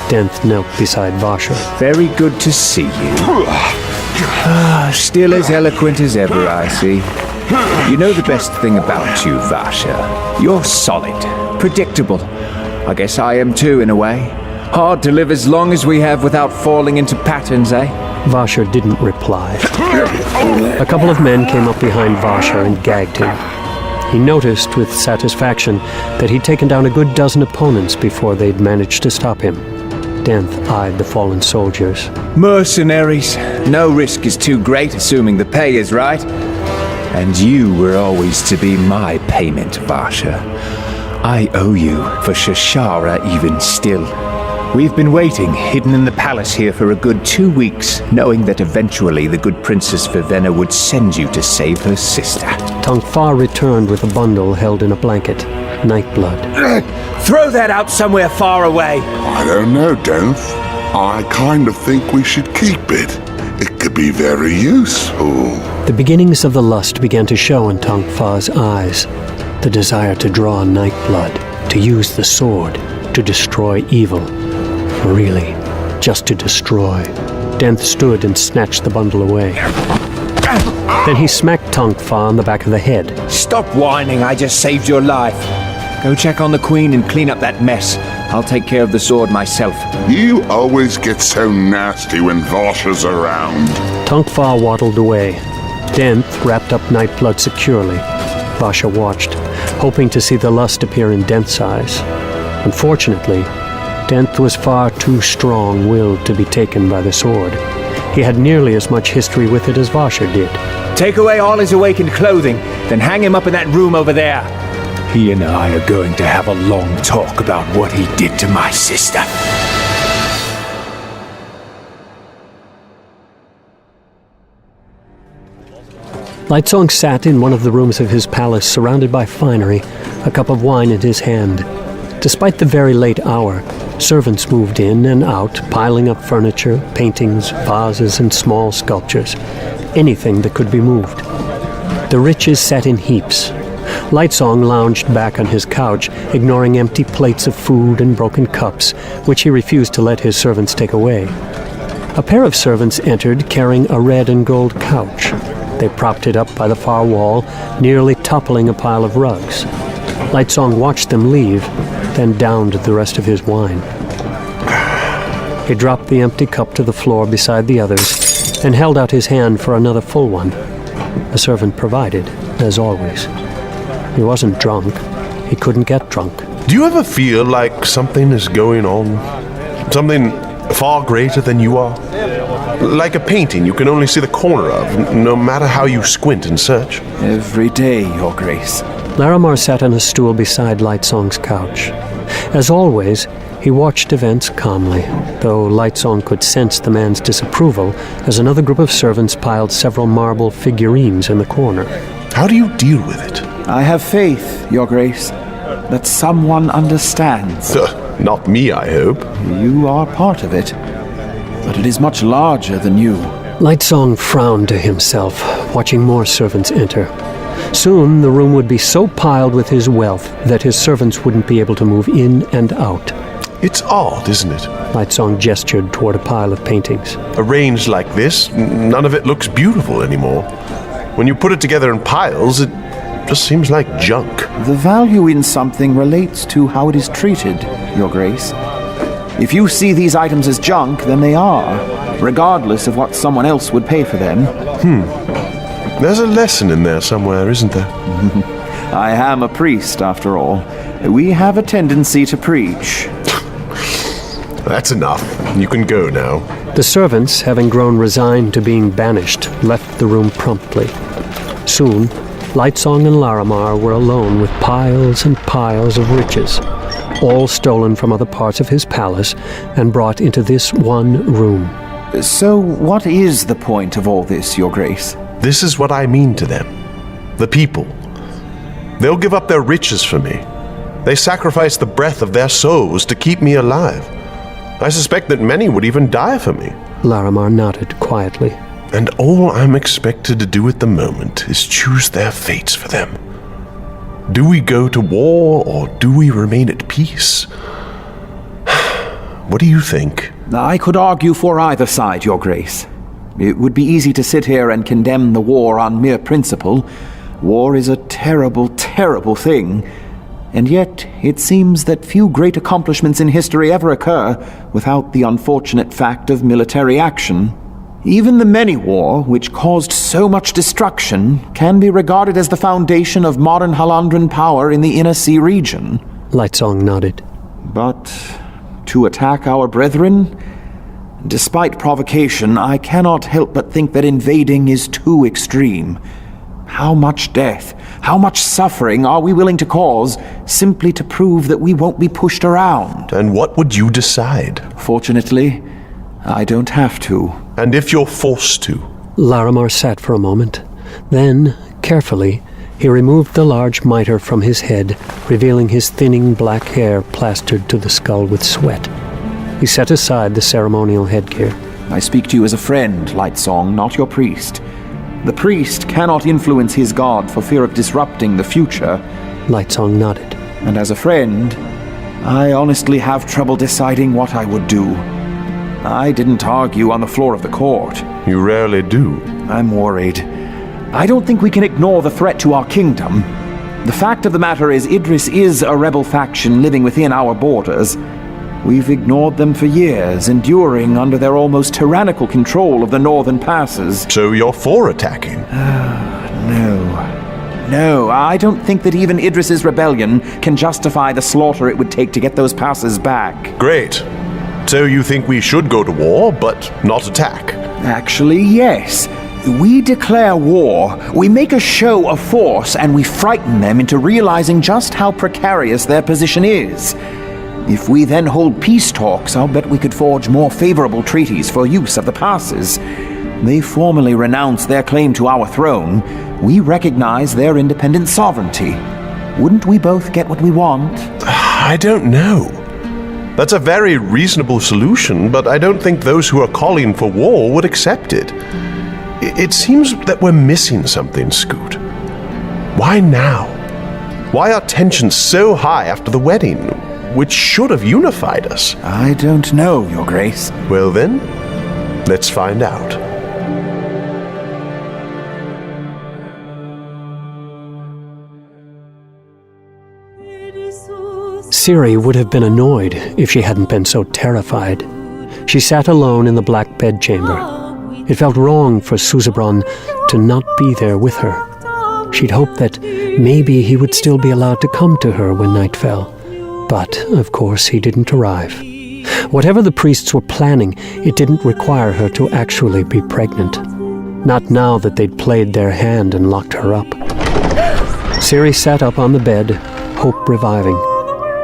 Denth knelt beside Vasha. Very good to see you. Still as eloquent as ever, I see. You know the best thing about you, Vasha. You're solid, predictable. I guess I am too, in a way. Hard to live as long as we have without falling into patterns, eh? Vasher didn't reply. A couple of men came up behind Vasher and gagged him. He noticed with satisfaction that he'd taken down a good dozen opponents before they'd managed to stop him. Denth eyed the fallen soldiers. Mercenaries. No risk is too great, assuming the pay is right. And you were always to be my payment, Vasher. I owe you for Shashara even still. We've been waiting, hidden in the palace here for a good 2 weeks, knowing that eventually the good Princess Vivenna would send you to save her sister. Tongfa returned with a bundle held in a blanket. Nightblood. Throw that out somewhere far away! I don't know, Denth. I kind of think we should keep it. It could be very useful. The beginnings of the lust began to show in Tongfa's eyes. The desire to draw Nightblood, to use the sword, to destroy evil. Really, just to destroy. Denth stood and snatched the bundle away. Then he smacked Tongfa on the back of the head. Stop whining, I just saved your life. Go check on the Queen and clean up that mess. I'll take care of the sword myself. You always get so nasty when Vasher's around. Tongfa waddled away. Denth wrapped up Nightblood securely. Vasher watched, hoping to see the lust appear in Denth's eyes. Unfortunately, Denth was far too strong-willed to be taken by the sword. He had nearly as much history with it as Vasher did. Take away all his awakened clothing, then hang him up in that room over there. He and I are going to have a long talk about what he did to my sister. Lightsong sat in one of the rooms of his palace, surrounded by finery, a cup of wine in his hand. Despite the very late hour, servants moved in and out, piling up furniture, paintings, vases, and small sculptures. Anything that could be moved. The riches sat in heaps. Lightsong lounged back on his couch, ignoring empty plates of food and broken cups, which he refused to let his servants take away. A pair of servants entered carrying a red and gold couch. They propped it up by the far wall, nearly toppling a pile of rugs. Lightsong watched them leave, then downed the rest of his wine. He dropped the empty cup to the floor beside the others and held out his hand for another full one. The servant provided, as always. He wasn't drunk. He couldn't get drunk. Do you ever feel like something is going on? Something far greater than you are? Like a painting you can only see the corner of, no matter how you squint and search. Every day, Your Grace. Laramar sat on a stool beside Lightsong's couch. As always, he watched events calmly, though Lightsong could sense the man's disapproval as another group of servants piled several marble figurines in the corner. How do you deal with it? I have faith, Your Grace, that someone understands. Not me, I hope. You are part of it, but it is much larger than you. Lightsong frowned to himself, watching more servants enter. Soon the room would be so piled with his wealth that his servants wouldn't be able to move in and out. It's odd, isn't it? Lightsong gestured toward a pile of paintings. Arranged like this, none of it looks beautiful anymore. When you put it together in piles, it just seems like junk. The value in something relates to how it is treated, Your Grace. If you see these items as junk, then they are, regardless of what someone else would pay for them. There's a lesson in there somewhere, isn't there? I am a priest, after all. We have a tendency to preach. That's enough. You can go now. The servants, having grown resigned to being banished, left the room promptly. Soon, Lightsong and Laramar were alone with piles and piles of riches, all stolen from other parts of his palace and brought into this one room. So what is the point of all this, Your Grace? This is what I mean to them. The people. They'll give up their riches for me. They sacrifice the breath of their souls to keep me alive. I suspect that many would even die for me. Laramar nodded quietly. And all I'm expected to do at the moment is choose their fates for them. Do we go to war or do we remain at peace? What do you think? I could argue for either side, Your Grace. It would be easy to sit here and condemn the war on mere principle. War is a terrible, terrible thing. And yet, it seems that few great accomplishments in history ever occur without the unfortunate fact of military action. Even the Many War, which caused so much destruction, can be regarded as the foundation of modern Halandran power in the Inner Sea region. Lightsong nodded. But to attack our brethren? Despite provocation, I cannot help but think that invading is too extreme. How much death, how much suffering are we willing to cause simply to prove that we won't be pushed around? And what would you decide? Fortunately, I don't have to. And if you're forced to? Laramar sat for a moment. Then, carefully, he removed the large mitre from his head, revealing his thinning black hair plastered to the skull with sweat. He set aside the ceremonial headgear. I speak to you as a friend, Lightsong, not your priest. The priest cannot influence his god for fear of disrupting the future. Lightsong nodded. And as a friend, I honestly have trouble deciding what I would do. I didn't argue on the floor of the court. You rarely do. I'm worried. I don't think we can ignore the threat to our kingdom. The fact of the matter is, Idris is a rebel faction living within our borders. We've ignored them for years, enduring under their almost tyrannical control of the northern passes. So you're for attacking? No, I don't think that even Idris's rebellion can justify the slaughter it would take to get those passes back. Great. So you think we should go to war, but not attack? Actually, yes. We declare war, we make a show of force, and we frighten them into realizing just how precarious their position is. If we then hold peace talks, I'll bet we could forge more favorable treaties for use of the passes. They formally renounce their claim to our throne. We recognize their independent sovereignty. Wouldn't we both get what we want? I don't know. That's a very reasonable solution, but I don't think those who are calling for war would accept it. It seems that we're missing something, Scoot. Why now? Why are tensions so high after the wedding, which should have unified us? I don't know, Your Grace. Well then, let's find out. Ciri would have been annoyed if she hadn't been so terrified. She sat alone in the black bedchamber. It felt wrong for Susebron to not be there with her. She'd hoped that maybe he would still be allowed to come to her when night fell. But, of course, he didn't arrive. Whatever the priests were planning, it didn't require her to actually be pregnant. Not now that they'd played their hand and locked her up. Ciri sat up on the bed, hope reviving.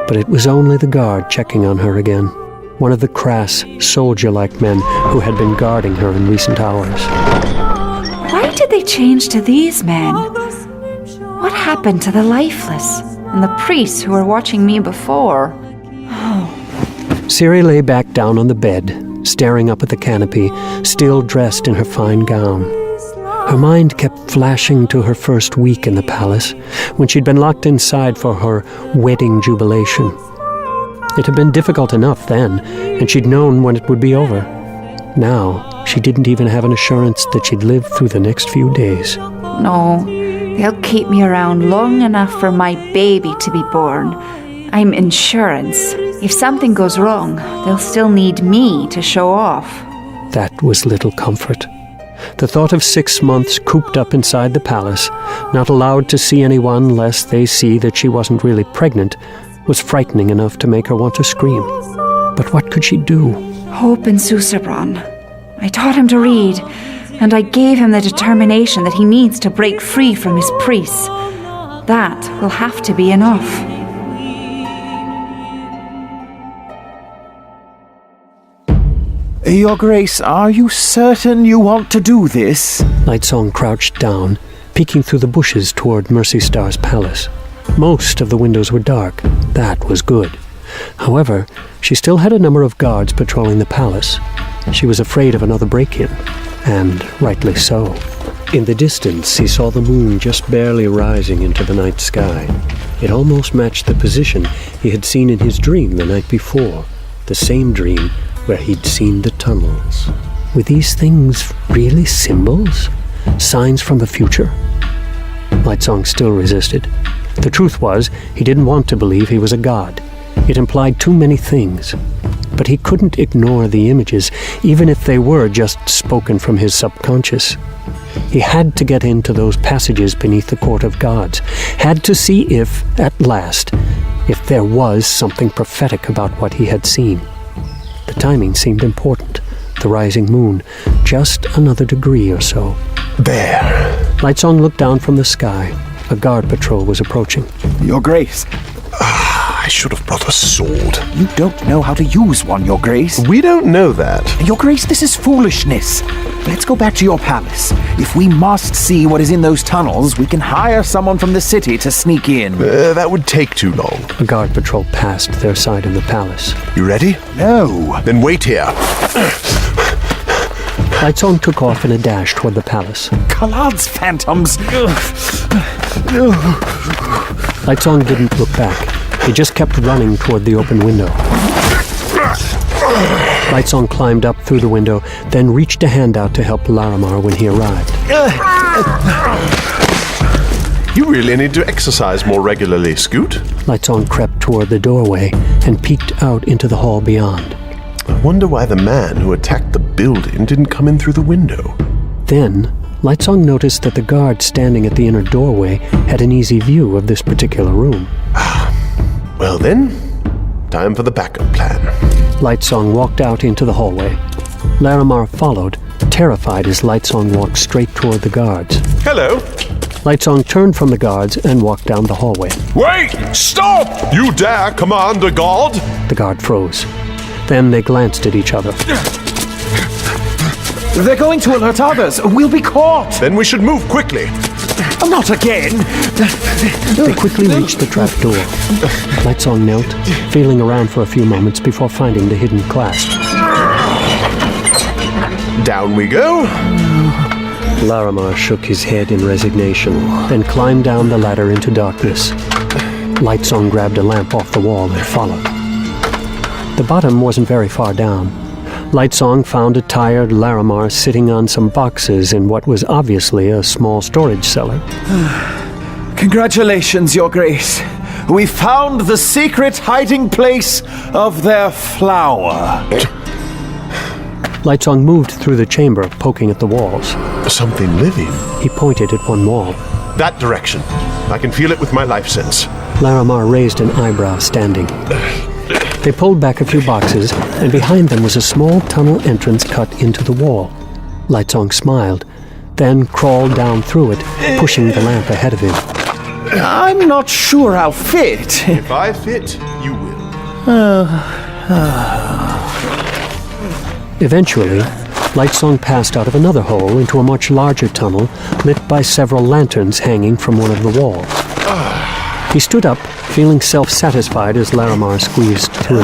But it was only the guard checking on her again. One of the crass, soldier-like men who had been guarding her in recent hours. Why did they change to these men? What happened to the lifeless and the priests who were watching me before? Ciri lay back down on the bed, staring up at the canopy, still dressed in her fine gown. Her mind kept flashing to her first week in the palace, when she'd been locked inside for her wedding jubilation. It had been difficult enough then, and she'd known when it would be over. Now, she didn't even have an assurance that she'd live through the next few days. No, they'll keep me around long enough for my baby to be born. I'm insurance. If something goes wrong, they'll still need me to show off. That was little comfort. The thought of 6 months cooped up inside the palace, not allowed to see anyone lest they see that she wasn't really pregnant, was frightening enough to make her want to scream. But what could she do? Hope in Susebron. I taught him to read, and I gave him the determination that he needs to break free from his priests. That will have to be enough. Your Grace, are you certain you want to do this? Lightsong crouched down, peeking through the bushes toward Mercy Star's palace. Most of the windows were dark. That was good. However, she still had a number of guards patrolling the palace. She was afraid of another break-in, and rightly so. In the distance, he saw the moon just barely rising into the night sky. It almost matched the position he had seen in his dream the night before, the same dream where he'd seen the tunnels. Were these things really symbols? Signs from the future? Lightsong still resisted. The truth was, he didn't want to believe he was a god. It implied too many things. But he couldn't ignore the images, even if they were just spoken from his subconscious. He had to get into those passages beneath the court of gods, had to see if, at last, if there was something prophetic about what he had seen. The timing seemed important. The rising moon, just another degree or so. There. Lightsong looked down from the sky. A guard patrol was approaching. Your Grace. I should have brought a sword. You don't know how to use one, Your Grace. We don't know that. Your Grace, this is foolishness. Let's go back to your palace. If we must see what is in those tunnels, we can hire someone from the city to sneak in. That would take too long. A guard patrol passed their side of the palace. You ready? No. Then wait here. Lightsong took off in a dash toward the palace. Kalad's phantoms! Lightsong didn't look back. He just kept running toward the open window. Lightsong climbed up through the window, then reached a hand out to help Larimar when he arrived. You really need to exercise more regularly, Scoot. Lightsong crept toward the doorway and peeked out into the hall beyond. I wonder why the man who attacked the building didn't come in through the window. Then, Lightsong noticed that the guard standing at the inner doorway had an easy view of this particular room. Well then, time for the backup plan. Lightsong walked out into the hallway. Larimar followed, terrified as Lightsong walked straight toward the guards. Hello. Lightsong turned from the guards and walked down the hallway. Wait! Stop! You dare command a god? The guard froze. Then they glanced at each other. They're going to alert others. We'll be caught. Then we should move quickly. Not again. They quickly reached the trap door. Lightsong knelt, feeling around for a few moments before finding the hidden clasp. Down we go. Larimar shook his head in resignation, then climbed down the ladder into darkness. Lightsong grabbed a lamp off the wall and followed. The bottom wasn't very far down. Lightsong found a tired Larimar sitting on some boxes in what was obviously a small storage cellar. Congratulations, Your Grace. We found the secret hiding place of their flower. Lightsong moved through the chamber, poking at the walls. Something living. He pointed at one wall. That direction. I can feel it with my life sense. Larimar raised an eyebrow, standing. They pulled back a few boxes, and behind them was a small tunnel entrance cut into the wall. Lightsong smiled, then crawled down through it, pushing the lamp ahead of him. I'm not sure I'll fit. If I fit, you will. Eventually, Lightsong passed out of another hole into a much larger tunnel, lit by several lanterns hanging from one of the walls. He stood up, feeling self-satisfied as Larimar squeezed through.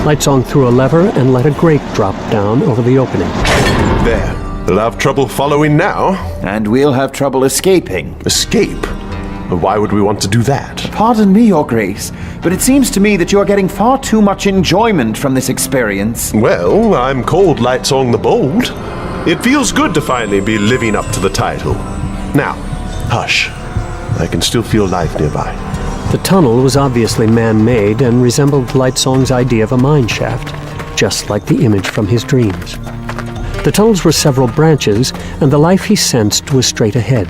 Lightsong threw a lever and let a grate drop down over the opening. There. They'll have trouble following now. And we'll have trouble escaping. Escape? Why would we want to do that? Pardon me, Your Grace, but it seems to me that you are getting far too much enjoyment from this experience. Well, I'm called Lightsong the Bold. It feels good to finally be living up to the title. Now, hush. I can still feel life nearby. The tunnel was obviously man-made and resembled Lightsong's idea of a mine shaft, just like the image from his dreams. The tunnels were several branches, and the life he sensed was straight ahead.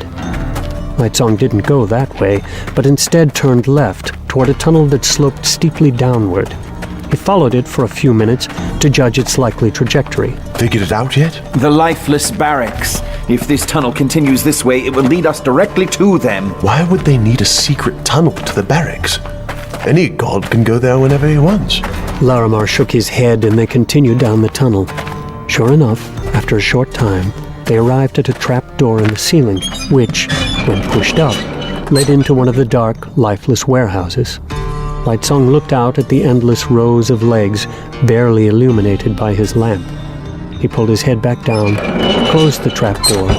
Lightsong didn't go that way, but instead turned left toward a tunnel that sloped steeply downward. He followed it for a few minutes to judge its likely trajectory. Figured it out yet? The lifeless barracks. If this tunnel continues this way, it will lead us directly to them. Why would they need a secret tunnel to the barracks? Any god can go there whenever he wants. Larimar shook his head and they continued down the tunnel. Sure enough, after a short time, they arrived at a trap door in the ceiling, which, when pushed up, led into one of the dark, lifeless warehouses. Lightsong looked out at the endless rows of legs, barely illuminated by his lamp. He pulled his head back down, closed the trap door,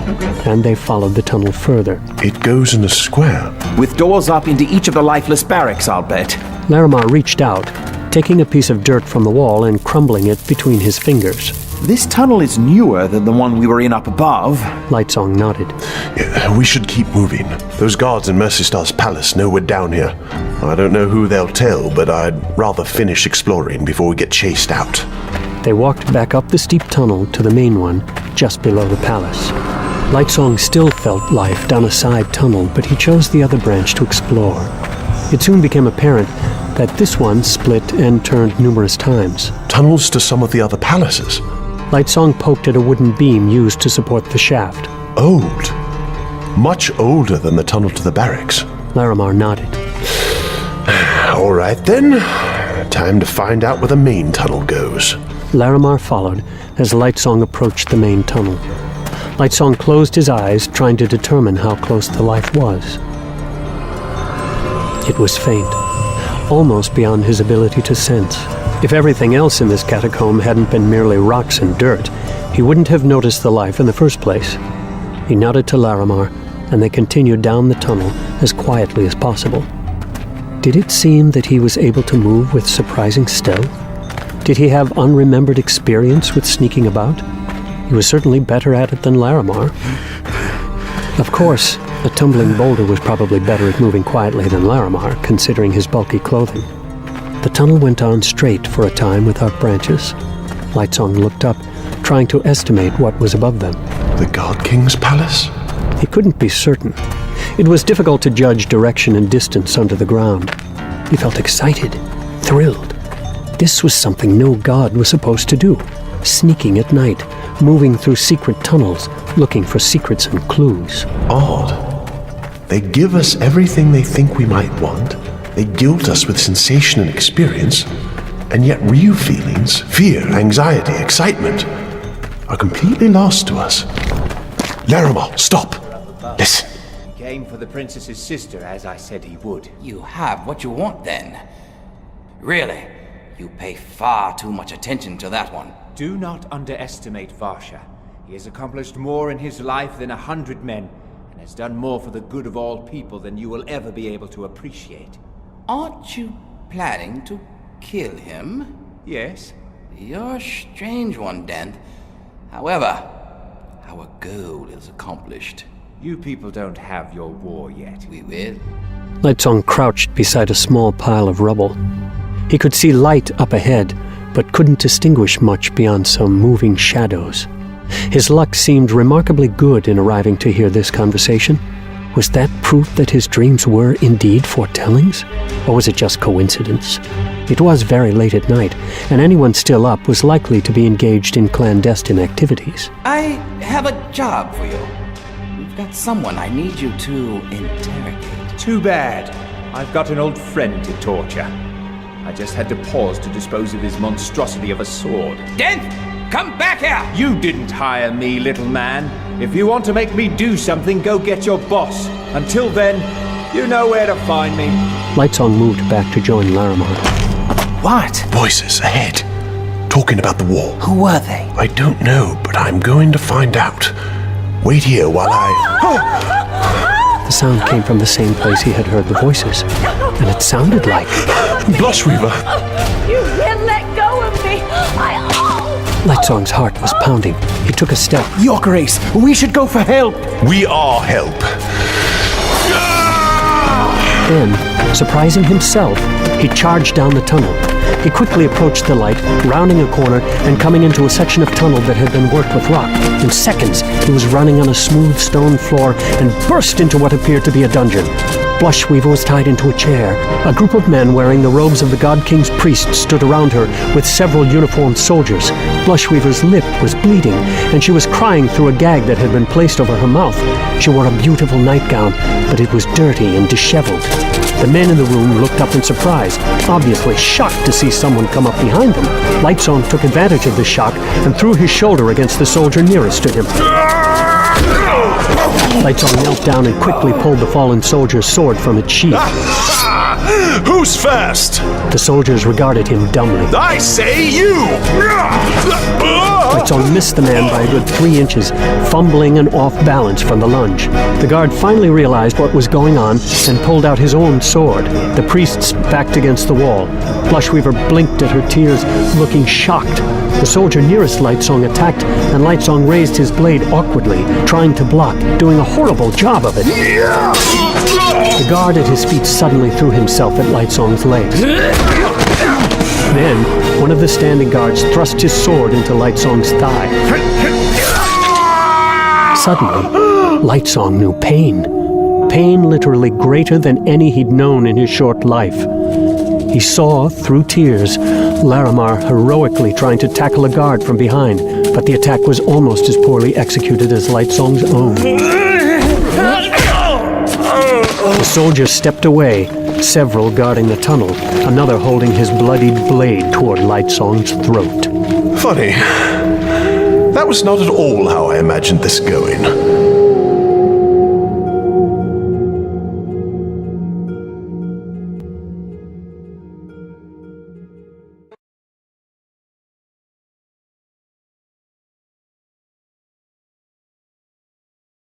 and they followed the tunnel further. It goes in a square. With doors up into each of the lifeless barracks, I'll bet. Larimar reached out, taking a piece of dirt from the wall and crumbling it between his fingers. This tunnel is newer than the one we were in up above. Lightsong nodded. Yeah, we should keep moving. Those guards in Mercy Star's palace know we're down here. I don't know who they'll tell, but I'd rather finish exploring before we get chased out. They walked back up the steep tunnel to the main one, just below the palace. Lightsong still felt life down a side tunnel, but he chose the other branch to explore. It soon became apparent that this one split and turned numerous times. Tunnels to some of the other palaces? Lightsong poked at a wooden beam used to support the shaft. Old. Much older than the tunnel to the barracks. Larimar nodded. All right then. Time to find out where the main tunnel goes. Larimar followed as Lightsong approached the main tunnel. Lightsong closed his eyes, trying to determine how close the life was. It was faint, almost beyond his ability to sense. If everything else in this catacomb hadn't been merely rocks and dirt, he wouldn't have noticed the life in the first place. He nodded to Larimar, and they continued down the tunnel as quietly as possible. Did it seem that he was able to move with surprising stealth? Did he have unremembered experience with sneaking about? He was certainly better at it than Larimar. Of course, a tumbling boulder was probably better at moving quietly than Larimar, considering his bulky clothing. The tunnel went on straight for a time without branches. Lightsong looked up, trying to estimate what was above them. The God King's palace? He couldn't be certain. It was difficult to judge direction and distance under the ground. He felt excited, thrilled. This was something no god was supposed to do. Sneaking at night, moving through secret tunnels, looking for secrets and clues. Odd. They give us everything they think we might want. They gilt us with sensation and experience, and yet real feelings, fear, anxiety, excitement, are completely lost to us. Larimar, stop! Listen. He came for the princess's sister, as I said he would. You have what you want, then. Really, you pay far too much attention to that one. Do not underestimate Varsha. He has accomplished more in his life than 100 men, and has done more for the good of all people than you will ever be able to appreciate. Aren't you planning to kill him? Yes. You're a strange one, Denth. However, our goal is accomplished. You people don't have your war yet. We will. Lightsong crouched beside a small pile of rubble. He could see light up ahead, but couldn't distinguish much beyond some moving shadows. His luck seemed remarkably good in arriving to hear this conversation. Was that proof that his dreams were indeed foretellings? Or was it just coincidence? It was very late at night, and anyone still up was likely to be engaged in clandestine activities. I have a job for you. We've got someone I need you to interrogate. Too bad. I've got an old friend to torture. I just had to pause to dispose of his monstrosity of a sword. Denth! Come back here! You didn't hire me, little man. If you want to make me do something, go get your boss. Until then, you know where to find me. Lightsong moved back to join Larimar. What? Voices ahead. Talking about the war. Who were they? I don't know, but I'm going to find out. Wait here while I... The sound came from the same place he had heard the voices, and it sounded like... Blushweaver! You will let go of me! Lightsong's heart was pounding. He took a step. Your Grace, we should go for help! We are help! Then, surprising himself, he charged down the tunnel. He quickly approached the light, rounding a corner and coming into a section of tunnel that had been worked with rock. In seconds, he was running on a smooth stone floor and burst into what appeared to be a dungeon. Blushweaver was tied into a chair. A group of men wearing the robes of the God King's priests stood around her with several uniformed soldiers. Blushweaver's lip was bleeding, and she was crying through a gag that had been placed over her mouth. She wore a beautiful nightgown, but it was dirty and disheveled. The men in the room looked up in surprise, obviously shocked to see someone come up behind them. Lightsong took advantage of the shock and threw his shoulder against the soldier nearest to him. Lightsong knelt down and quickly pulled the fallen soldier's sword from its sheath. Who's first? The soldiers regarded him dumbly. I say you! Lightsong missed the man by a good 3 inches, fumbling and off balance from the lunge. The guard finally realized what was going on and pulled out his own sword. The priests backed against the wall. Blushweaver blinked at her tears, looking shocked. The soldier nearest Lightsong attacked, and Lightsong raised his blade awkwardly, trying to block, doing a horrible job of it. The guard at his feet suddenly threw himself at Lightsong's legs. Then, one of the standing guards thrust his sword into Lightsong's thigh. Suddenly, Lightsong knew pain. Pain literally greater than any he'd known in his short life. He saw, through tears, Larimar heroically trying to tackle a guard from behind, but the attack was almost as poorly executed as Lightsong's own. The soldier stepped away, several guarding the tunnel, another holding his bloodied blade toward Lightsong's throat. Funny. That was not at all how I imagined this going.